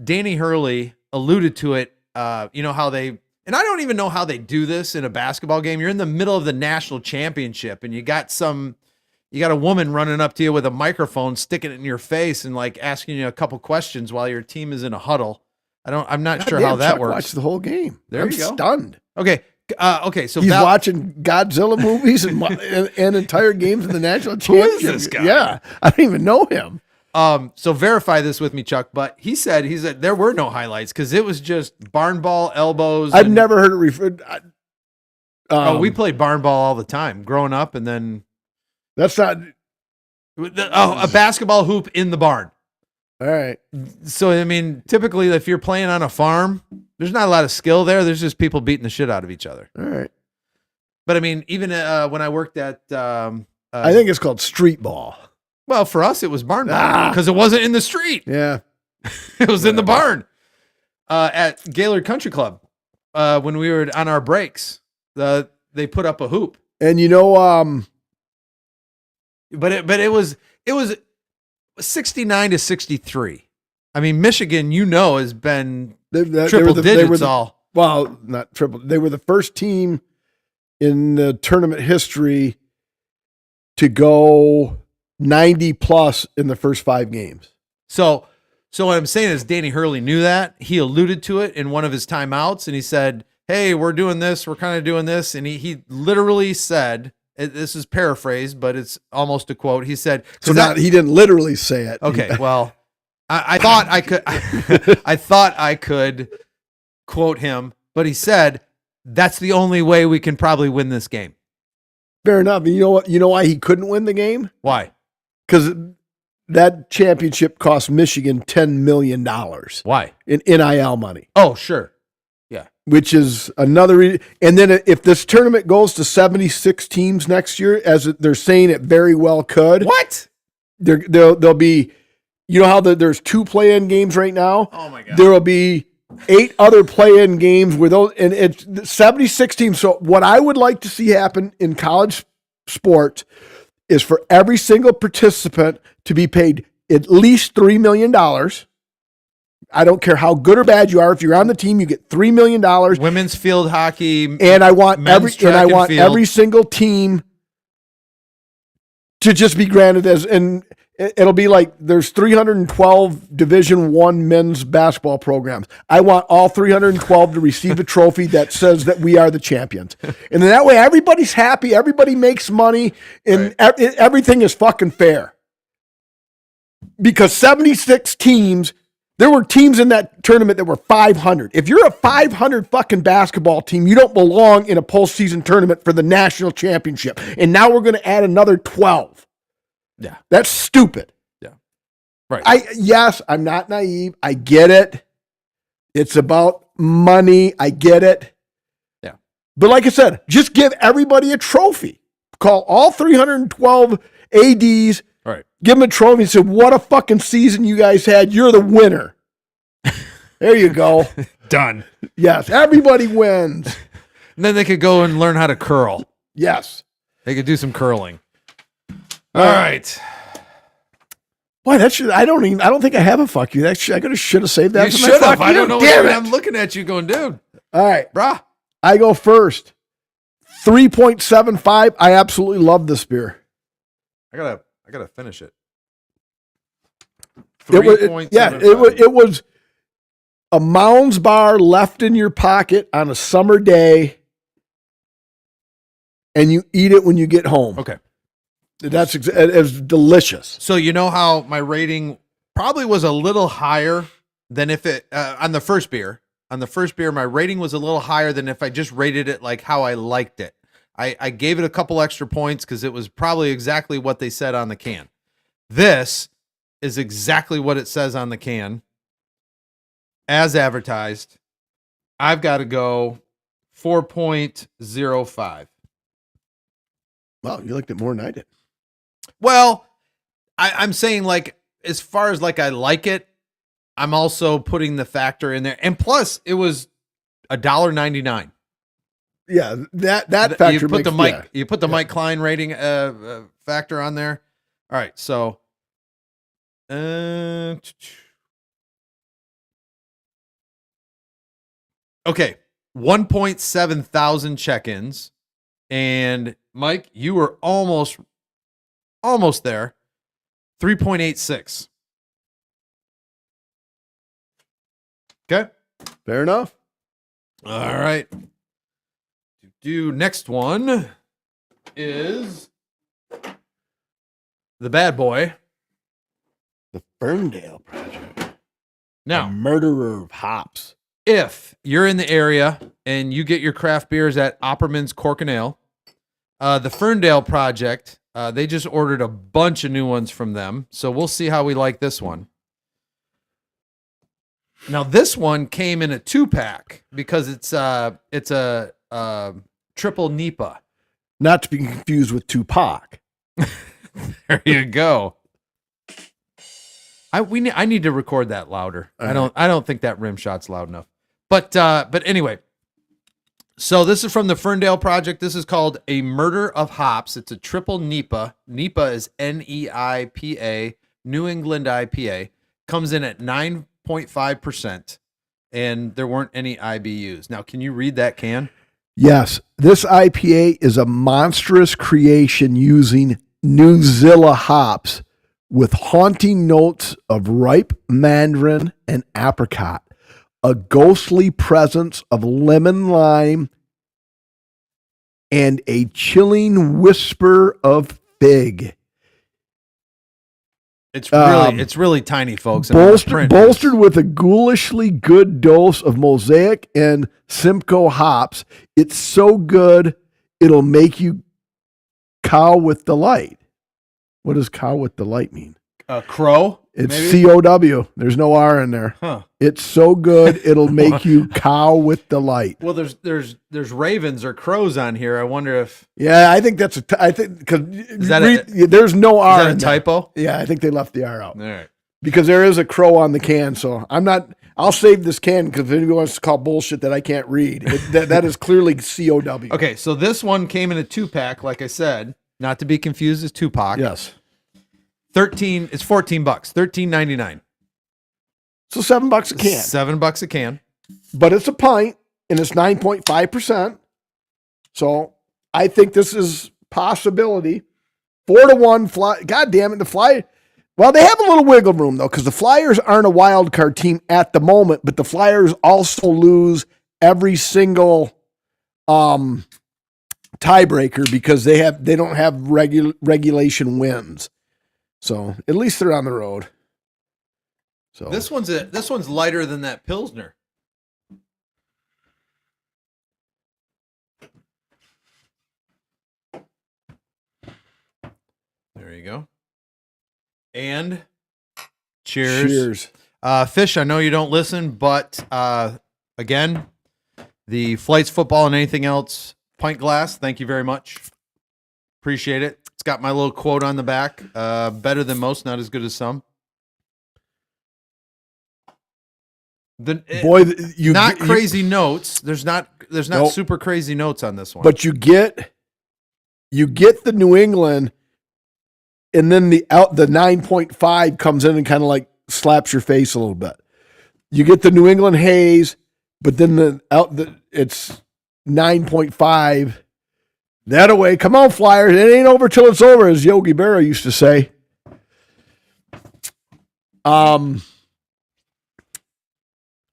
Danny Hurley alluded to it. You know how and I don't even know how they do this in a basketball game. You're in the middle of the national championship and you got a woman running up to you with a microphone, sticking it in your face and like asking you a couple questions while your team is in a huddle. I'm not sure how that works. Watch the whole game. I'm stunned. Okay. So he's watching Godzilla movies and entire games in the national championship. Who is this guy? Yeah, I don't even know him. So verify this with me, Chuck. But he said there were no highlights because it was just barn ball elbows. I've never heard it referred. We played barn ball all the time growing up, and then that's not. A basketball hoop in the barn. All right. So, typically if you're playing on a farm, there's not a lot of skill there. There's just people beating the shit out of each other. All right. But even when I worked at, I think it's called street ball. Well, for us, it was barn ball because it wasn't in the street. Yeah. It was in the barn at Gaylord Country Club. When we were on our breaks, they put up a hoop. And but it was 69 to 63. Michigan, has been triple digits all. Well, not triple. They were the first team in the tournament history to go 90 plus in the first 5 games. So what I'm saying is Danny Hurley knew that. He alluded to it in one of his timeouts, and he said, hey, we're doing this. We're kind of doing this. And he literally said, this is paraphrased, but it's almost a quote. He said, he didn't literally say it. Okay. Well, I thought I could, I thought I could quote him, but he said, that's the only way we can probably win this game. Fair enough. And you know what? You know why he couldn't win the game? Why? Because that championship cost Michigan $10 million. Why? In NIL money. Oh, sure. Yeah. Which is another. And then if this tournament goes to 76 teams next year, as they're saying it very well could. What? There'll be, how there's 2 play-in games right now? Oh, my God. There will be 8 other play-in games where and it's 76 teams. So what I would like to see happen in college sports is for every single participant to be paid at least $3 million. I don't care how good or bad you are. If you're on the team, you get $3 million. Women's field hockey, and I want every single team to just be granted and it'll be like there's 312 Division I men's basketball programs. I want all 312 to receive a trophy that says that we are the champions. And then that way everybody's happy, everybody makes money, and everything is fucking fair. Because 76 teams, there were teams in that tournament that were 500. If you're a 500 fucking basketball team, you don't belong in a postseason tournament for the national championship. And now we're going to add another 12. Yeah. That's stupid. Yeah. Right. I'm not naive. I get it. It's about money. I get it. Yeah. But like I said, just give everybody a trophy. Call all 312 ADs. All right. Give them a trophy and say, what a fucking season you guys had. You're the winner. There you go. Done. Yes. Everybody wins. And then they could go and learn how to curl. Yes. They could do some curling. All right. Boy, I don't think I have a fuck you. I should have saved that. You should have. I don't know. I'm looking at you going, dude. All right. Brah. I go first. 3.75. I absolutely love this beer. I gotta finish it. It was a Mounds bar left in your pocket on a summer day, and you eat it when you get home. Okay. It's delicious. So you know how my rating probably was a little higher than if it on the first beer. On the first beer, my rating was a little higher than if I just rated it like how I liked it. I gave it a couple extra points because it was probably exactly what they said on the can. This is exactly what it says on the can, as advertised. I've got to go 4.05. Wow, you liked it more than I did. Well, I'm saying, like, as far as like I like it, I'm also putting the factor in there. And plus, it was $1.99. Yeah, that factor you put makes, the Mike yeah. you put the Mike Klein rating factor on there. All right, so okay, 1.7 thousand check-ins, and Mike, you were almost there. 3.86. Okay, Fair enough. all right. Next one is the bad boy. The Ferndale Project. Now, the murderer of hops. If you're in the area and you get your craft beers at Opperman's Cork and Ale, the Ferndale Project, they just ordered a bunch of new ones from them. So we'll see how we like this one. Now, this one came in a 2-pack because it's a triple NEPA. Not to be confused with Tupac. There you go. I need to record that louder. I don't think that rim shot's loud enough. But anyway, so this is from the Ferndale Project. This is called A Murder of Hops. It's a triple NEPA. NEPA is NEIPA, New England IPA. Comes in at 9.5%, and there weren't any IBUs. Now, can you read that can? Yes, this IPA is a monstrous creation using New Zilla hops with haunting notes of ripe mandarin and apricot, a ghostly presence of lemon lime, and a chilling whisper of fig. It's really tiny, folks. Bolstered with a ghoulishly good dose of Mosaic and Simcoe hops, it's so good it'll make you cow with delight. What does cow with delight mean? Crow? It's maybe? COW. There's no R in there. Huh. It's so good it'll make you cow with delight. Well, there's ravens or crows on here. I wonder if I think that's I think because there's no R. Is that a typo? Yeah, I think they left the R out. All right. Because there is a crow on the can, so I'll save this can because if anyone wants to call bullshit that I can't read, that is clearly COW. Okay, so this one came in a 2-pack, like I said, not to be confused as Tupac. Yes. It's $14, $13.99. So $7 a can. $7 a can. But it's a pint and it's 9.5%. So I think this is possibility. 4-1 fly. God damn it. The Flyers. Well, they have a little wiggle room though, because the Flyers aren't a wild card team at the moment, but the Flyers also lose every single tiebreaker because they don't have regulation wins. So at least they're on the road. So this one's lighter than that Pilsner. There you go. And cheers. Fish, I know you don't listen, but again, the Flights, Football, and Anything Else pint glass, thank you very much. Appreciate it. It's got my little quote on the back. Better than most, not as good as some. Crazy notes. There's not super crazy notes on this one. But you get the New England, and then the 9.5 comes in and kind of like slaps your face a little bit. You get the New England haze, but then it's 9.5. That away. Come on, Flyers. It ain't over till it's over, as Yogi Berra used to say. Okay.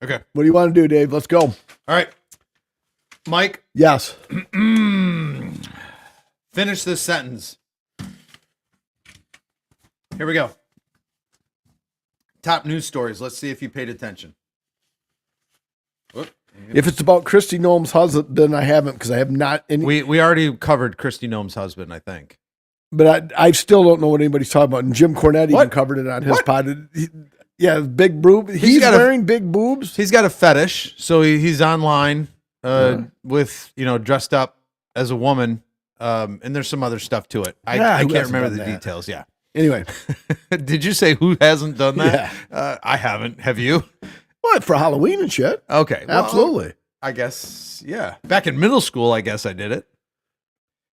What do you want to do, Dave? Let's go. All right. Mike. Yes. Finish this sentence. Here we go. Top news stories. Let's see if you paid attention. Whoop. If it's about Christy Noem's husband, then I haven't, because I have not. We already covered Christy Noem's husband, I think. But I still don't know what anybody's talking about. And Jim Cornette even covered it on his pod. Yeah, big boob. He's wearing big boobs. He's got a fetish, so he's online with dressed up as a woman, and there's some other stuff to it. I can't remember the details. Yeah. Anyway, did you say who hasn't done that? Yeah. I haven't. Have you? What, for Halloween and shit? Okay, absolutely. Well, I guess back in middle school, I guess I did it.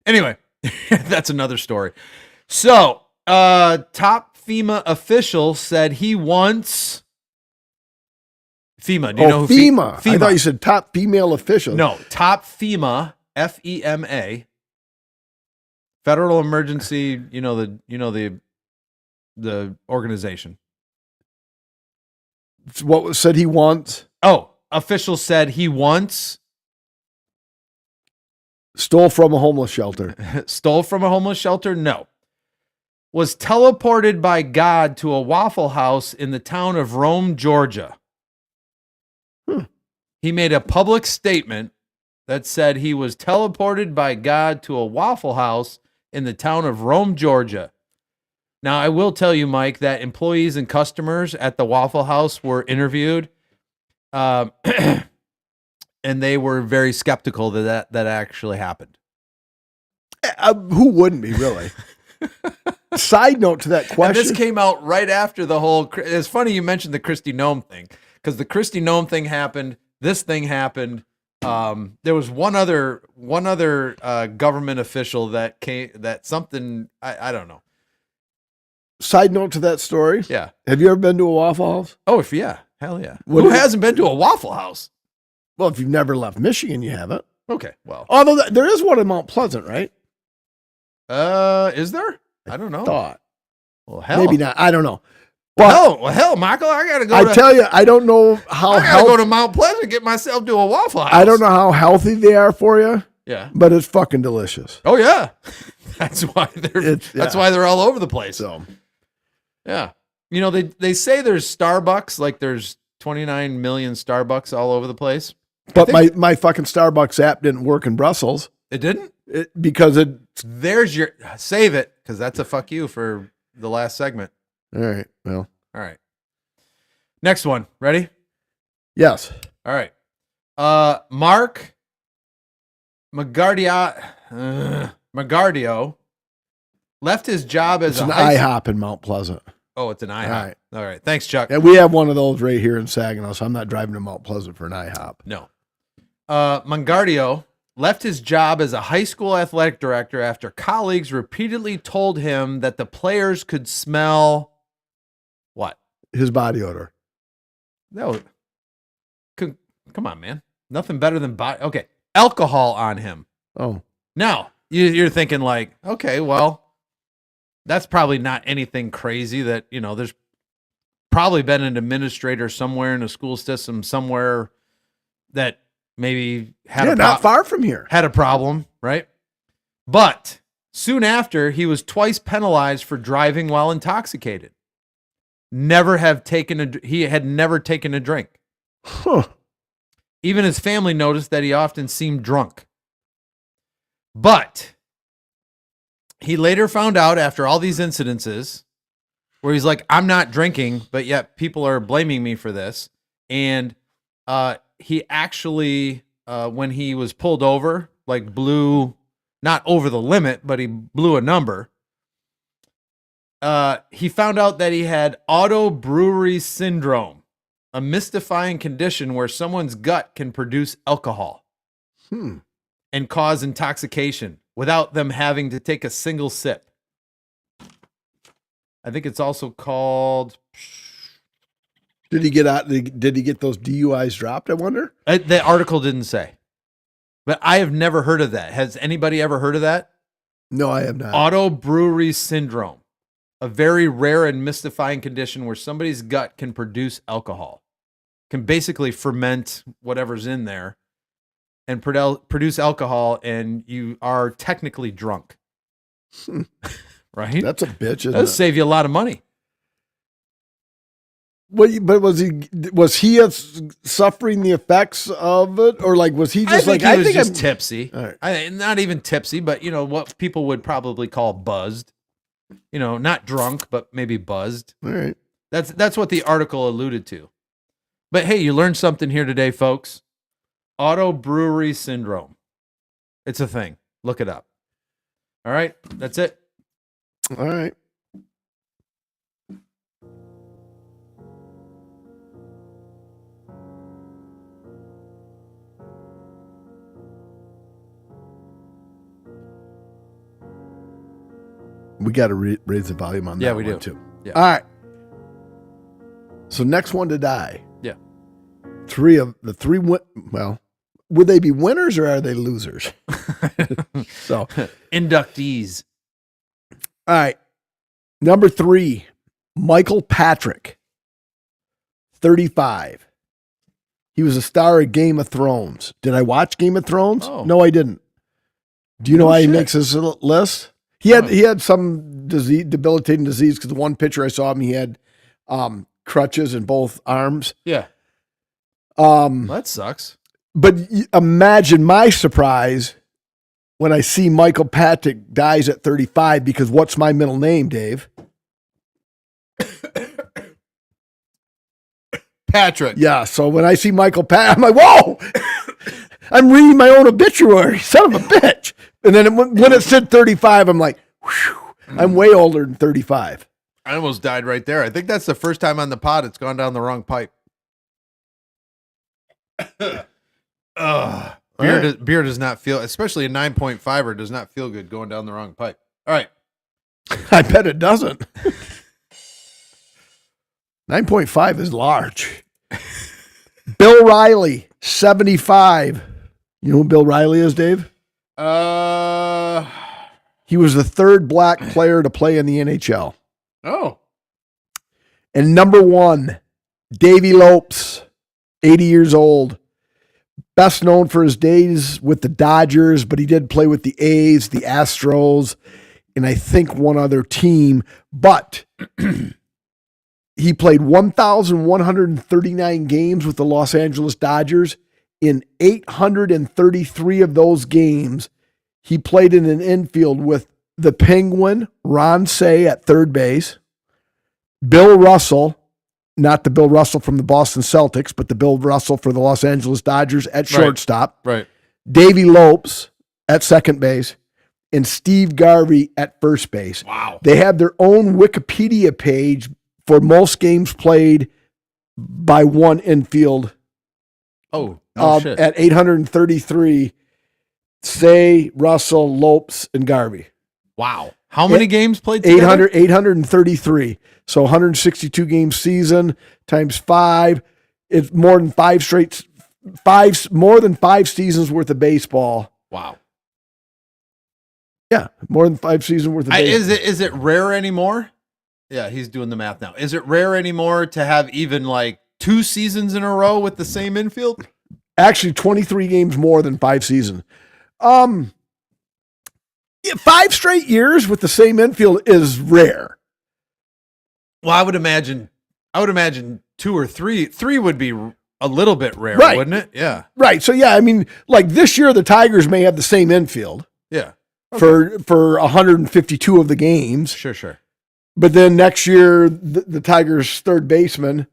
Anyway, that's another story. So, top FEMA official said he wants FEMA. Do you know who FEMA? I thought you said top female official. No, top FEMA, FEMA, Federal Emergency. The organization. What was said he wants? Oh, official said he wants. Stole from a homeless shelter. Stole from a homeless shelter? No. Was teleported by God to a Waffle House in the town of Rome, Georgia. He made a public statement that said he was teleported by God to a Waffle House in the town of Rome, Georgia. Now, I will tell you, Mike, that employees and customers at the Waffle House were interviewed, and they were very skeptical that actually happened. Who wouldn't be, really? Side note to that question. And this came out right after the whole. It's funny you mentioned the Kristi Noem thing, because the Kristi Noem thing happened. This thing happened. There was one other government official that came. That something I don't know. Side note to that story. Yeah. Have you ever been to a Waffle House? Oh, yeah. Hell yeah. Who hasn't been to a Waffle House? Well, if you've never left Michigan, you haven't. Okay. Well, although there is one in Mount Pleasant, right? Is there? I don't know. Thought. Well, hell. Maybe not. I don't know. But, hell, Michael, I gotta go. I tell you, I don't know how. I gotta go to Mount Pleasant and get myself to a Waffle House. I don't know how healthy they are for you. Yeah. But it's fucking delicious. Oh yeah. That's why they're all over the place. So. Yeah. They say there's Starbucks, like there's 29 million Starbucks all over the place. But my fucking Starbucks app didn't work in Brussels. It didn't? Because there's your save it, because that's a fuck you for the last segment. All right. Well. All right. Next one. Ready? Yes. All right. Mark Magardio left his job as an IHOP in Mount Pleasant. Oh, it's an IHOP. All right. Thanks, Chuck. Yeah, we have one of those right here in Saginaw, so I'm not driving to Mount Pleasant for an IHOP. No. Magardio left his job as a high school athletic director after colleagues repeatedly told him that the players could smell what? His body odor. No. Come on, man. Nothing better than okay. Alcohol on him. Oh. Now, you're thinking like, okay, well, that's probably not anything crazy that, there's probably been an administrator somewhere in a school system somewhere that maybe had not far from here. Had a problem, right? But soon after, he was twice penalized for driving while intoxicated. He had never taken a drink. Huh. Even his family noticed that he often seemed drunk. But he later found out after all these incidences where he's like, I'm not drinking, but yet people are blaming me for this. And he actually, when he was pulled over, like blew, not over the limit, but he blew a number. He found out that he had auto-brewery syndrome, a mystifying condition where someone's gut can produce alcohol and cause intoxication without them having to take a single sip. I think it's also called. Did he get out? Did he get those DUIs dropped? I wonder. The article didn't say, but I have never heard of that. Has anybody ever heard of that? No, I have not. Auto-brewery syndrome, a very rare and mystifying condition where somebody's gut can produce alcohol, can basically ferment whatever's in there and produce alcohol, and you are technically drunk. Right? That's a bitch. That'll save you a lot of money. But was he suffering the effects of it, or like was he just I think I'm tipsy. Right. Not even tipsy, but what people would probably call buzzed. Not drunk, but maybe buzzed. All right. That's what the article alluded to. But hey, you learned something here today, folks. Auto brewery syndrome. It's a thing. Look it up. All right, that's it. All right. We got to raise the volume on that. Yeah, we do too. Yeah. All right. So next one to die. Yeah. Well, would they be winners or are they losers? So inductees. All right. Number 3, Michael Patrick, 35. He was a star of Game of Thrones. Did I watch Game of Thrones? Oh. No, I didn't. Do you know why he makes his list? He had some debilitating disease because the one picture I saw him, he had crutches in both arms. Yeah. That sucks. But imagine my surprise when I see Michael Patrick dies at 35 because what's my middle name, Dave? Patrick. Yeah, so when I see Michael Patrick, I'm like, whoa! I'm reading my own obituary, son of a bitch. And then when it said 35, I'm like, whew, I'm way older than 35. I almost died right there. I think that's the first time on the pod it's gone down the wrong pipe. Beer does not feel, especially a 9.5er, does not feel good going down the wrong pipe. All right. I bet it doesn't. 9.5 is large. Bill Riley, 75. You know who Bill Riley is, Dave? He was the third black player to play in the NHL. Oh. And number 1, Davy Lopes, 80 years old. Best known for his days with the Dodgers, but he did play with the A's, the Astros, and I think one other team. But he played 1,139 games with the Los Angeles Dodgers. In 833 of those games, he played in an infield with the Penguin, Ron Cey at third base, Bill Russell, not the Bill Russell from the Boston Celtics, but the Bill Russell for the Los Angeles Dodgers at shortstop, right. Davy Lopes at second base, and Steve Garvey at first base. Wow. They have their own Wikipedia page for most games played by one infield. Oh, no shit. At 833, Cey, Russell, Lopes, and Garvey. Wow. How many games played together? 833. So 162 game season times 5. It's more than more than 5 seasons worth of baseball. Wow. Yeah, more than 5 seasons worth of baseball. Is it rare anymore? Yeah, he's doing the math now. Is it rare anymore to have even like 2 seasons in a row with the same infield? Actually, 23 games more than 5 seasons. 5 straight years with the same infield is rare. Well, I would imagine 2 or 3. 3 would be a little bit rare, right. Wouldn't it? Yeah. Right. So yeah, I mean, like this year, the Tigers may have the same infield. Yeah. Okay. For 152 of the games. Sure. But then next year, the Tigers' third baseman,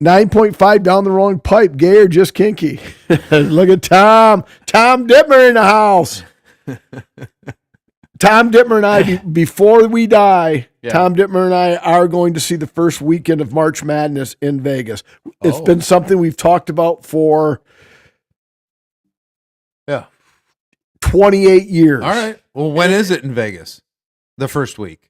9.5 down the wrong pipe, gay or just kinky. Look at Tom Dittmer in the house. Tom Dittmer and I, before we die, yeah. Tom Dittmer and I are going to see the first weekend of March Madness in Vegas. It's been something we've talked about for 28 years. All right. Well, when is it in Vegas? The first week.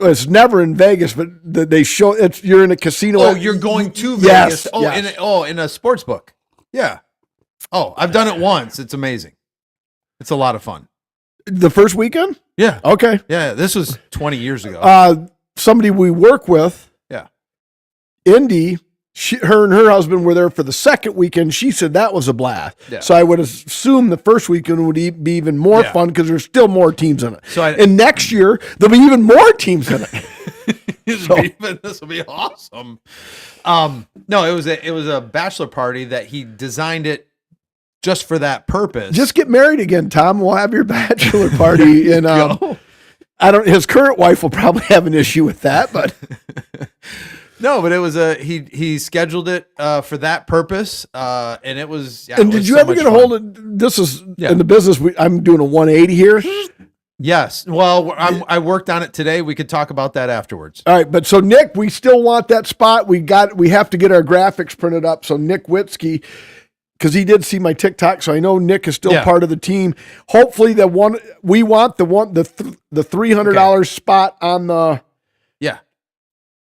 It's never in Vegas, but they show it's. You're in a casino. Oh, you're going to Vegas. Yes, in a sports book. Yeah. Oh, I've done it once. It's amazing. It's a lot of fun. The first weekend? Yeah. Okay. Yeah. This was 20 years ago. Somebody we work with. Yeah. Indy. Her and her husband were there for the second weekend. She said that was a blast. Yeah. So I would assume the first weekend would be even more fun because there's still more teams in it. And next year, there'll be even more teams in it. This will be awesome. No, it was a bachelor party that he designed it just for that purpose. Just get married again, Tom. We'll have your bachelor party. And his current wife will probably have an issue with that, but No, but it was he scheduled it for that purpose, and it was. Yeah, and did you ever get a hold of this? Is in the business. I'm doing a 180 here. Yes. Well, I worked on it today. We could talk about that afterwards. All right, but so Nick, we still want that spot. We have to get our graphics printed up. So Nick Witzke, because he did see my TikTok, so I know Nick is still part of the team. Hopefully, we want the $300 spot on the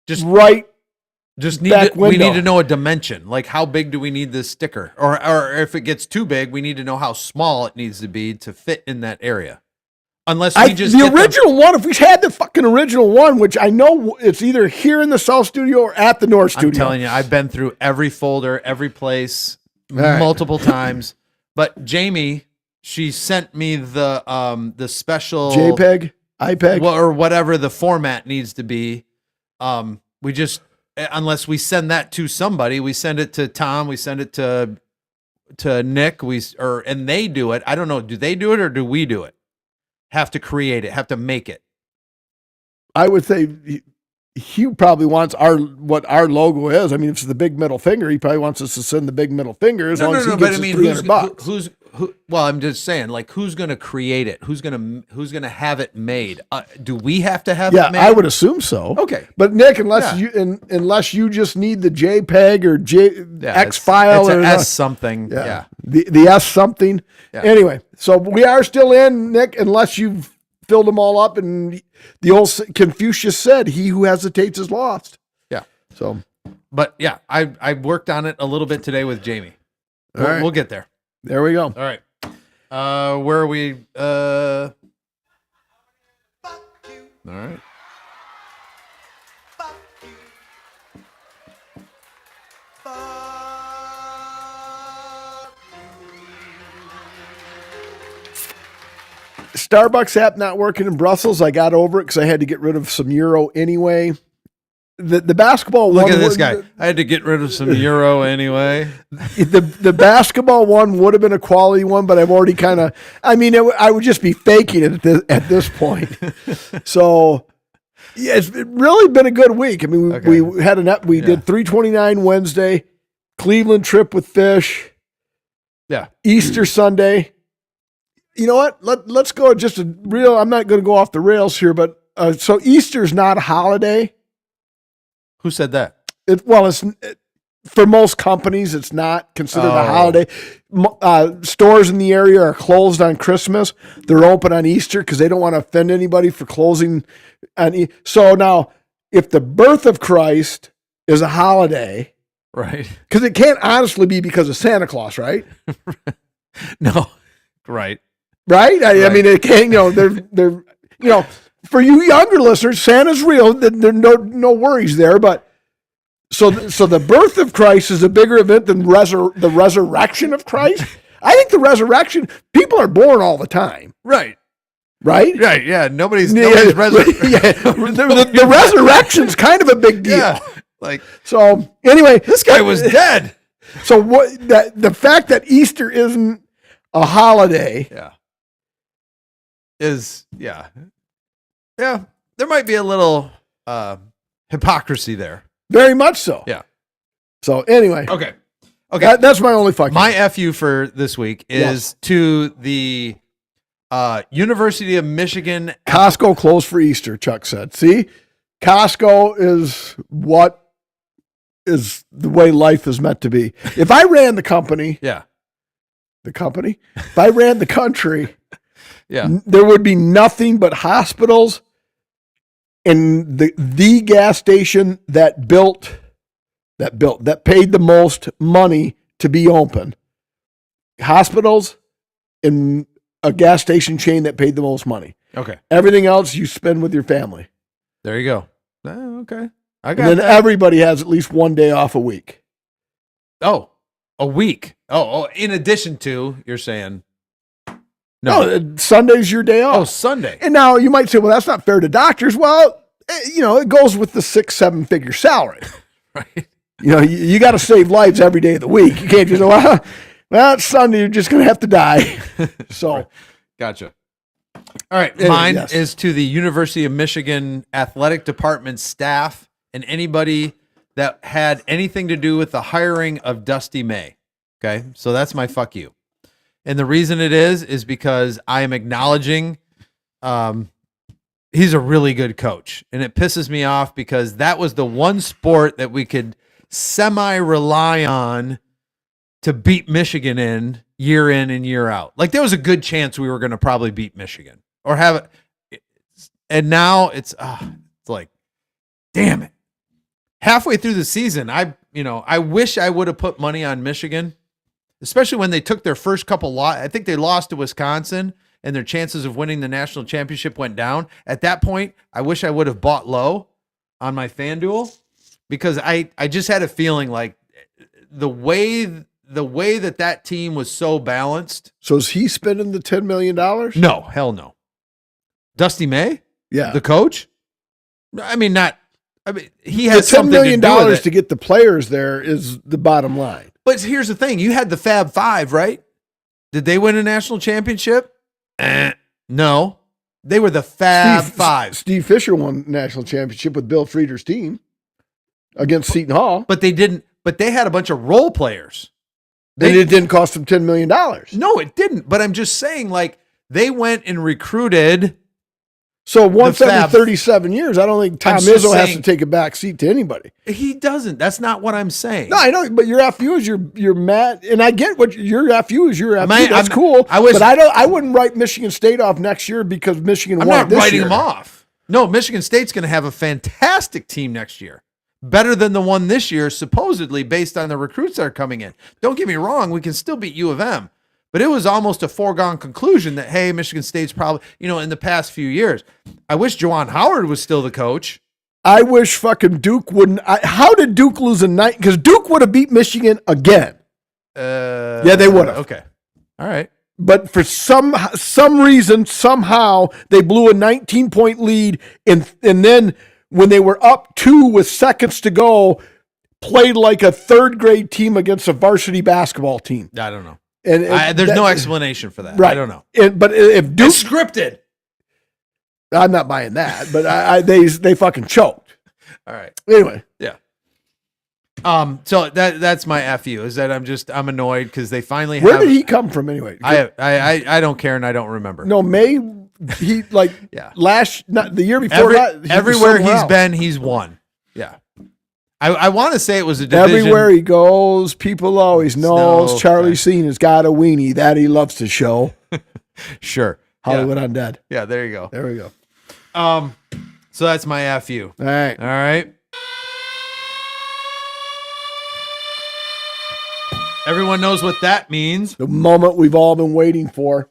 just right. Just we need to know a dimension. Like, how big do we need this sticker? Or if it gets too big, we need to know how small it needs to be to fit in that area. Unless we just the original one, if we had the fucking original one, which I know it's either here in the South Studio or at the North Studio. I'm telling you, I've been through every folder, every place, multiple times. But Jamie, she sent me the special JPEG, iPeg, or whatever the format needs to be. We just, unless we send that to somebody, we send it to Tom, we send it to Nick, and they do it. I don't know. Do they do it or do we do it? Have to create it, have to make it. I would say he probably wants what our logo is. I mean, if it's the big middle finger, he probably wants us to send the big middle finger as long as he gets us $300. Well, I'm just saying, like, who's going to create it? Who's going to have it made? Do we have to have it made? Yeah, I would assume so. Okay. But Nick, unless you just need the JPEG or X file or S something. Yeah. The S something. Yeah. Anyway, so we are still in, Nick, unless you've filled them all up, and the old Confucius said, "He who hesitates is lost." Yeah. So, but yeah, I worked on it a little bit today with Jamie. We'll get there. There we go. All right. Where are we? All right. Starbucks app not working in Brussels. I got over it because I had to get rid of some euro anyway. The basketball Look one. Look at this guy. I had to get rid of some euro anyway. The basketball one would have been a quality one, but I've already kind of. I mean, I would just be faking it at this point. So, yeah, it's really been a good week. I mean, we had we did 329 Wednesday, Cleveland trip with Fish. Yeah, Easter Sunday. You know what? Let's go just a real. I'm not going to go off the rails here, but so Easter's not a holiday. Who said that? It's for most companies, it's not considered a holiday. Stores in the area are closed on Christmas. They're open on Easter because they don't want to offend anybody for closing. So now, if the birth of Christ is a holiday, right? Because it can't honestly be because of Santa Claus, right? No, right? Right? I mean, it can't. They're for you younger listeners, Santa's real. There no worries there. But so the birth of Christ is a bigger event than the resurrection of Christ. I think the resurrection, people are born all the time. Right. Right? Right. Yeah. Nobody's resurrected. The resurrection's kind of a big deal. Yeah. Like, so anyway, this guy was dead. So the fact that Easter isn't a holiday. Yeah, there might be a little hypocrisy there. Very much so. Yeah. So anyway. Okay. That's my only fucking. My FU for this week is to the University of Michigan. Costco closed for Easter, Chuck said. See? Costco is what is the way life is meant to be. If I ran the company. Yeah. If I ran the country. Yeah. There would be nothing but hospitals and the gas station that paid the most money to be open. Hospitals and a gas station chain that paid the most money. Okay. Everything else you spend with your family. There you go. Okay. And then everybody has at least one day off a week. Oh, a week. Oh, in addition to, you're saying. No, Sunday's your day off. Oh, Sunday. And now you might say, well, that's not fair to doctors. Well, it goes with the 6-7 figure salary. Right. You got to save lives every day of the week. You can't just say, well, it's Sunday. You're just going to have to die. So. Right. Gotcha. All right. Mine is to the University of Michigan Athletic Department staff and anybody that had anything to do with the hiring of Dusty May. Okay, so that's my fuck you. And the reason it is because I am acknowledging he's a really good coach. And it pisses me off because that was the one sport that we could semi-rely on to beat Michigan in and year out. Like, there was a good chance we were going to probably beat Michigan or have it. And now it's like, damn it. Halfway through the season, I wish I would have put money on Michigan, especially when they took their first couple I think they lost to Wisconsin and their chances of winning the national championship went down. At that point, I wish I would have bought low on my FanDuel because I just had a feeling like the way that team was so balanced. So is he spending the $10 million? No, hell no. Dusty May? Yeah. The coach? He has $10 million to do with it. to get the players there is the bottom line. But here's the thing. You had the Fab Five, right? Did they win a national championship? No. They were the Fab Five. Steve Fisher won national championship with Bill Frieder's team against Seton Hall. But they didn't. But they had a bunch of role players. It didn't cost them $10 million. No, it didn't. But I'm just saying, like, they went and recruited. So once every 37 years, I don't think Tom Izzo has to take a back seat to anybody. He doesn't. That's not what I'm saying. No, I know, but your FU is your Matt, and I get what your FU is your FU. That's cool. But I wouldn't write Michigan State off next year because Michigan won this year. I'm not writing them off. No, Michigan State's going to have a fantastic team next year. Better than the one this year, supposedly, based on the recruits that are coming in. Don't get me wrong, we can still beat U of M. But it was almost a foregone conclusion that, hey, Michigan State's probably, in the past few years. I wish Juwan Howard was still the coach. I wish fucking Duke wouldn't. How did Duke lose a night? Because Duke would have beat Michigan again. Yeah, they would have. Okay. All right. But for some reason, somehow, they blew a 19-point lead, and then when they were up 2 with seconds to go, played like a third-grade team against a varsity basketball team. I don't know. And there's no explanation for that. Right. I don't know. But if Duke... It's scripted. I'm not buying that, but they fucking choked. All right. Anyway. Yeah. So that's my FU is that I'm annoyed because they finally Where did he come from anyway? I don't care and I don't remember. No, May, he like yeah. The year before everywhere he's been, he's won. Yeah. I want to say it was a division. Everywhere he goes, people always knows Charlie Sheen has got a weenie that he loves to show. Sure. Hollywood Undead. Yeah, there you go. There we go. So that's my FU. All right. All right. Everyone knows what that means. The moment we've all been waiting for.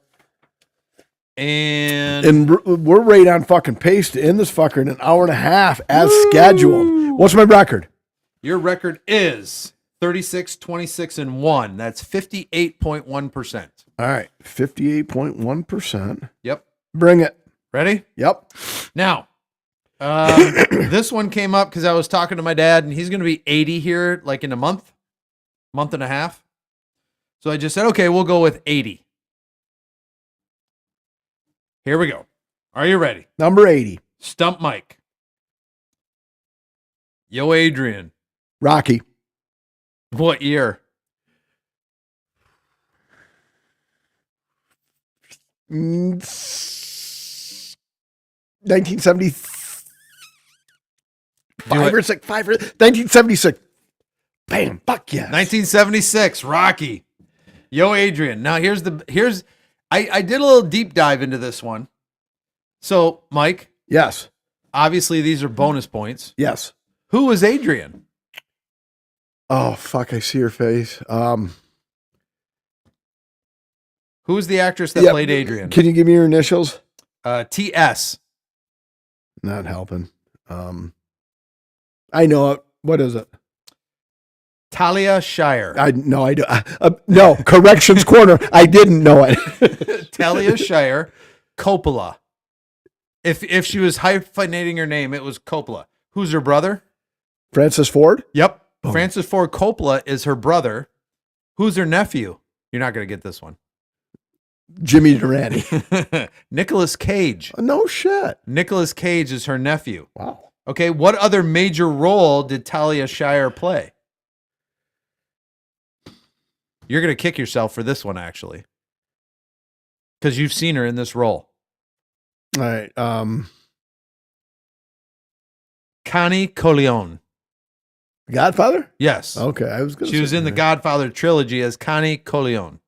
And we're right on fucking pace to end this fucker in an hour and a half as scheduled. What's my record? Your record is 36, 26, and 1. That's 58.1%. All right. 58.1%. Yep. Bring it. Ready? Yep. Now, this one came up because I was talking to my dad, and he's going to be 80 here like in a month and a half. So I just said, okay, we'll go with 80. Here we go. Are you ready? Number 80. Stump Mike. Yo, Adrian. Rocky. What year? 1976. Bam, fuck yes. 1976, Rocky. Yo, Adrian. Now I did a little deep dive into this one. So, Mike. Yes. Obviously, these are bonus points. Yes. Who was Adrian? Oh, fuck, I see her face. Who was the actress that played Adrian? Can you give me your initials? TS. Not helping. I know it. What is it? Talia Shire. No, Corrections Corner. I didn't know it. Talia Shire. Coppola. If she was hyphenating her name, it was Coppola. Who's her brother? Francis Ford? Yep. Oh. Francis Ford Coppola is her brother. Who's her nephew? You're not going to get this one. Jimmy Durante. Nicolas Cage. No shit. Nicolas Cage is her nephew. Wow. Okay, what other major role did Talia Shire play? You're going to kick yourself for this one, actually, because you've seen her in this role. All right. Connie Corleone. Godfather? Yes. Okay, I was going to. She was in the Godfather trilogy as Connie Corleone.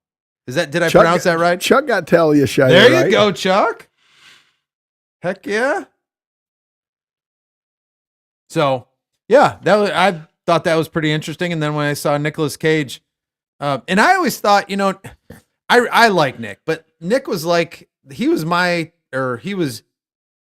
Did I pronounce that right? Chuck got Talia Shire. There you go, Chuck. Heck yeah. So, yeah, I thought that was pretty interesting. And then when I saw Nicolas Cage, and I always thought, I like Nick, but Nick was like, he was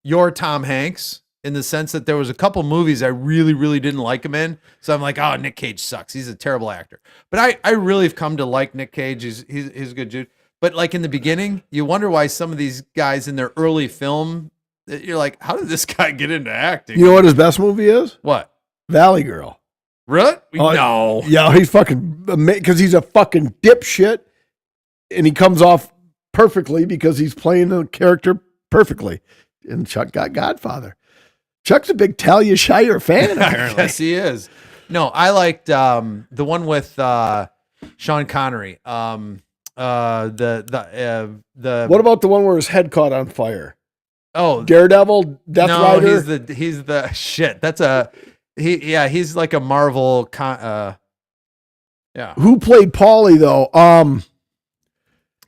your Tom Hanks in the sense that there was a couple movies I really, really didn't like him in. So I'm like, oh, Nick Cage sucks. He's a terrible actor. But I really have come to like Nick Cage. He's a good dude. But like in the beginning, you wonder why some of these guys in their early film, you're like, how did this guy get into acting? You know what his best movie is? What? Valley Girl. Really? No. Yeah, he's fucking, because he's a fucking dipshit, and he comes off perfectly because he's playing the character perfectly. And Chuck got Godfather. Chuck's a big Talia Shire fan, apparently. Yes, he is. No, I liked the one with Sean Connery. The What about the one where his head caught on fire? Oh, Daredevil, Death Rider. He's the shit. That's he's like a Marvel. Yeah. Who played Paulie though?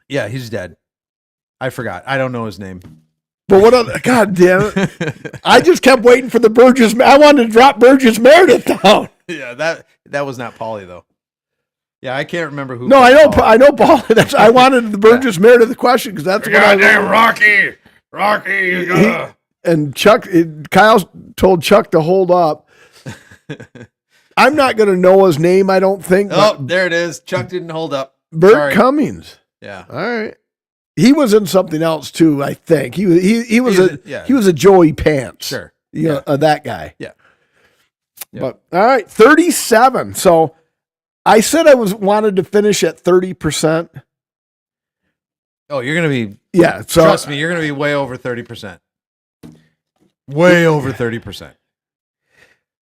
Yeah, he's dead. I forgot. I don't know his name. But what other? God damn it! I just kept waiting for the Burgess. I wanted to drop Burgess Meredith down. Yeah, that was not Paulie though. Yeah, I can't remember who. No, I know Paulie. I wanted the Burgess Meredith question because that's what I. Goddamn Rocky. And Kyle told Chuck to hold up. I'm not going to know his name. I don't think. Oh, there it is. Chuck didn't hold up. Bert Cummings. Yeah. All right. He was in something else too, I think. He was a Joey Pants. Sure. That guy. Yeah. But all right, 37. So I said I wanted to finish at 30%. Oh, you're gonna be So trust me, you're gonna be way over 30%. Way over 30%.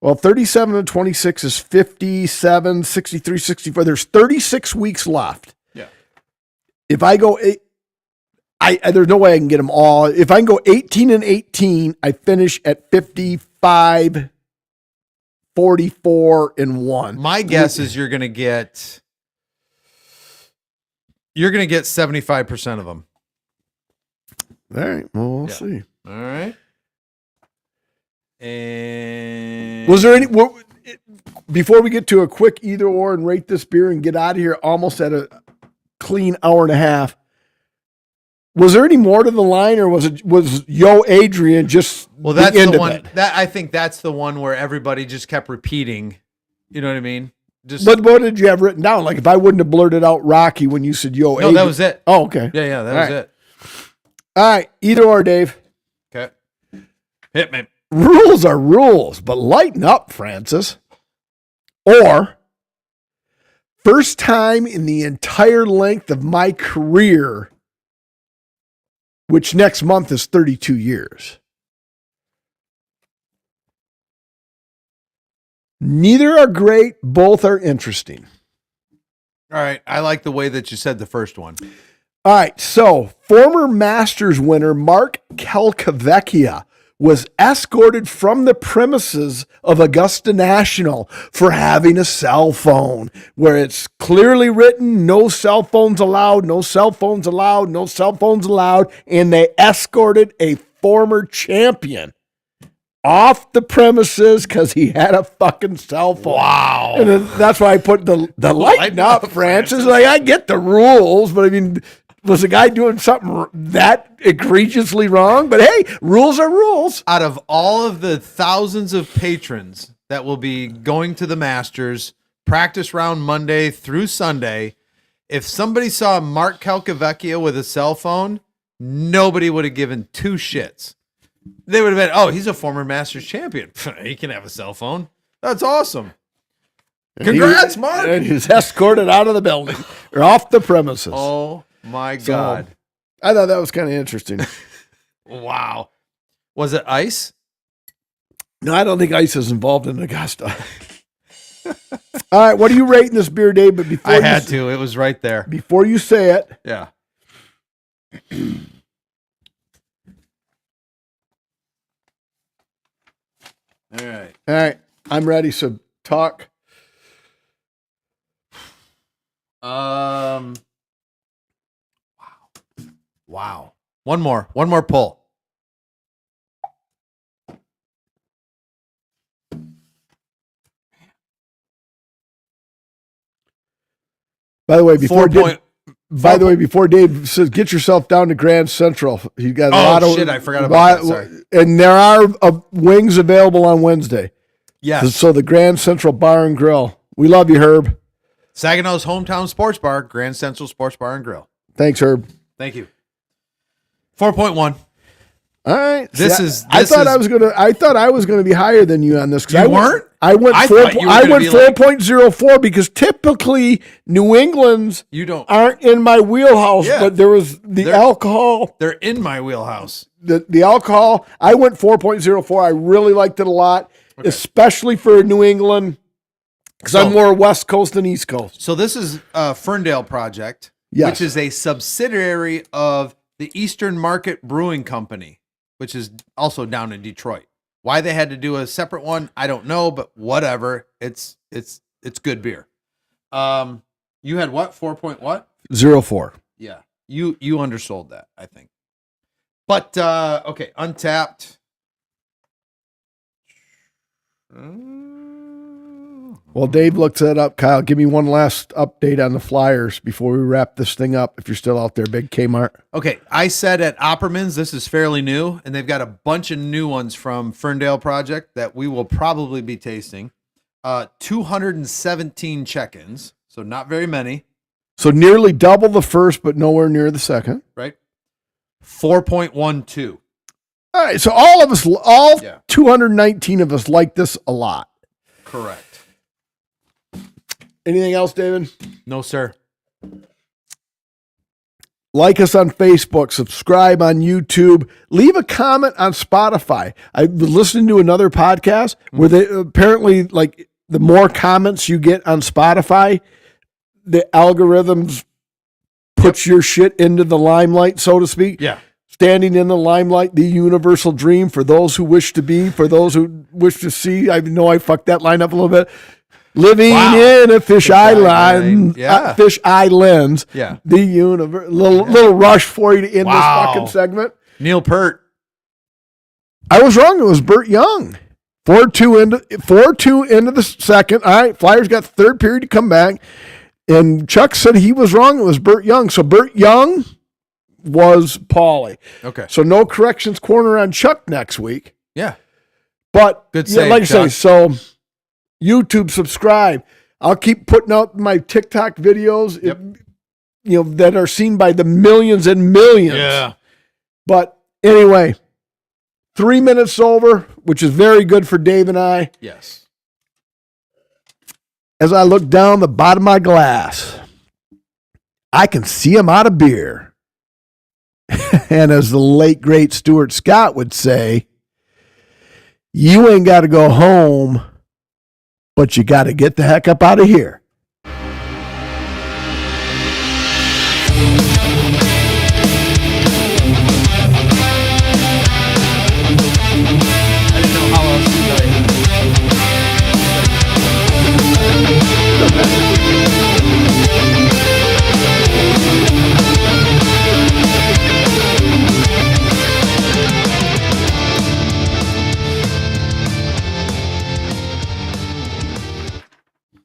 Well, 37 and 26 is 57, 63, 64. There's 36 weeks left. Yeah. If I go there's no way I can get them all. If I can go 18 and 18, I finish at 55, 44 and 1. My guess is you're going to get 75% of them. All right. Well, we'll see. All right. And was there any before we get to a quick either or and rate this beer and get out of here almost at a clean hour and a half? Was there any more to the line, or was Yo Adrian just that's the one that I think that's the one where everybody just kept repeating. You know what I mean? But what did you have written down? Like if I wouldn't have blurted out Rocky when you said Yo Adrian. No, that was it. Oh, okay. Yeah, that was it. All right, either or, Dave. Okay. Hit me. Rules are rules, but lighten up, Francis. Or first time in the entire length of my career, which next month is 32 years. Neither are great. Both are interesting. All right. I like the way that you said the first one. All right. So former Masters winner Mark Calcavecchia was escorted from the premises of Augusta National for having a cell phone, where it's clearly written, no cell phones allowed, no cell phones allowed, no cell phones allowed, and they escorted a former champion off the premises because he had a fucking cell phone. Wow. And that's why I put the lighten up, Francis. Like, I get the rules, but I mean, was the guy doing something that egregiously wrong? But hey, rules are rules. Out of all of the thousands of patrons that will be going to the Masters practice round Monday through Sunday, if somebody saw Mark Calcavecchia with a cell phone, nobody would have given two shits. They would have been, oh, he's a former Masters champion. He can have a cell phone. That's awesome. Congrats, Mark. And he's escorted out of the building or off the premises. Oh, my God. I thought that was kind of interesting. Wow. Was it ice? No, I don't think ice is involved in Augusta. All right, what are you rating this beer, Dave? But before I had to. It was right there. Before you say it. Yeah. All right. I'm ready. So talk. Wow. One more pull. By the way, before Dave says, get yourself down to Grand Central. He got a lot of. I forgot about that. Sorry. And there are wings available on Wednesday. Yes. So the Grand Central Bar and Grill. We love you, Herb. Saginaw's hometown sports bar, Grand Central Sports Bar and Grill. Thanks, Herb. Thank you. 4.1. All right. I thought I was gonna be higher than you on this. You weren't? I went 4.04 because typically New England's aren't in my wheelhouse, but there was alcohol. They're in my wheelhouse. The alcohol. I went 4.04. I really liked it a lot, especially for New England, because I'm more West Coast than East Coast. So this is Ferndale Project, which is a subsidiary of the Eastern Market Brewing Company, which is also down in Detroit. Why they had to do a separate one, I don't know, but whatever. It's good beer. You had what? 4.04. Yeah. You undersold that, I think. But okay, Untapped. Well, Dave looks that up. Kyle, give me one last update on the Flyers before we wrap this thing up. If you're still out there, big Kmart. Okay, I said at Opperman's, this is fairly new, and they've got a bunch of new ones from Ferndale Project that we will probably be tasting. 217 check-ins, so not very many. So nearly double the first, but nowhere near the second. Right. 4.12. All right, so all 219 of us like this a lot. Correct. Anything else, David? No, sir. Like us on Facebook, subscribe on YouTube, leave a comment on Spotify. I was listening to another podcast where they apparently, like, the more comments you get on Spotify, the algorithms put your shit into the limelight, so to speak. Yeah. Standing in the limelight, the universal dream for those who wish to be, for those who wish to see. I know I fucked that line up a little bit. Living in a fish island, fish islands. Yeah, the universe. Little rush for you to end this fucking segment. Neil Peart. I was wrong. It was Burt Young. 4-2 into the second. All right, Flyers got third period to come back, and Chuck said he was wrong. It was Burt Young. So Burt Young was Paulie. Okay. So no corrections corner on Chuck next week. Yeah. But good save, like Chuck. I say, so. YouTube, subscribe. I'll keep putting out my TikTok videos, that are seen by the millions and millions. Yeah. But anyway, 3 minutes over, which is very good for Dave and I. Yes. As I look down the bottom of my glass, I can see I'm out of beer. And as the late, great Stuart Scott would say, you ain't got to go home, but you got to get the heck up out of here.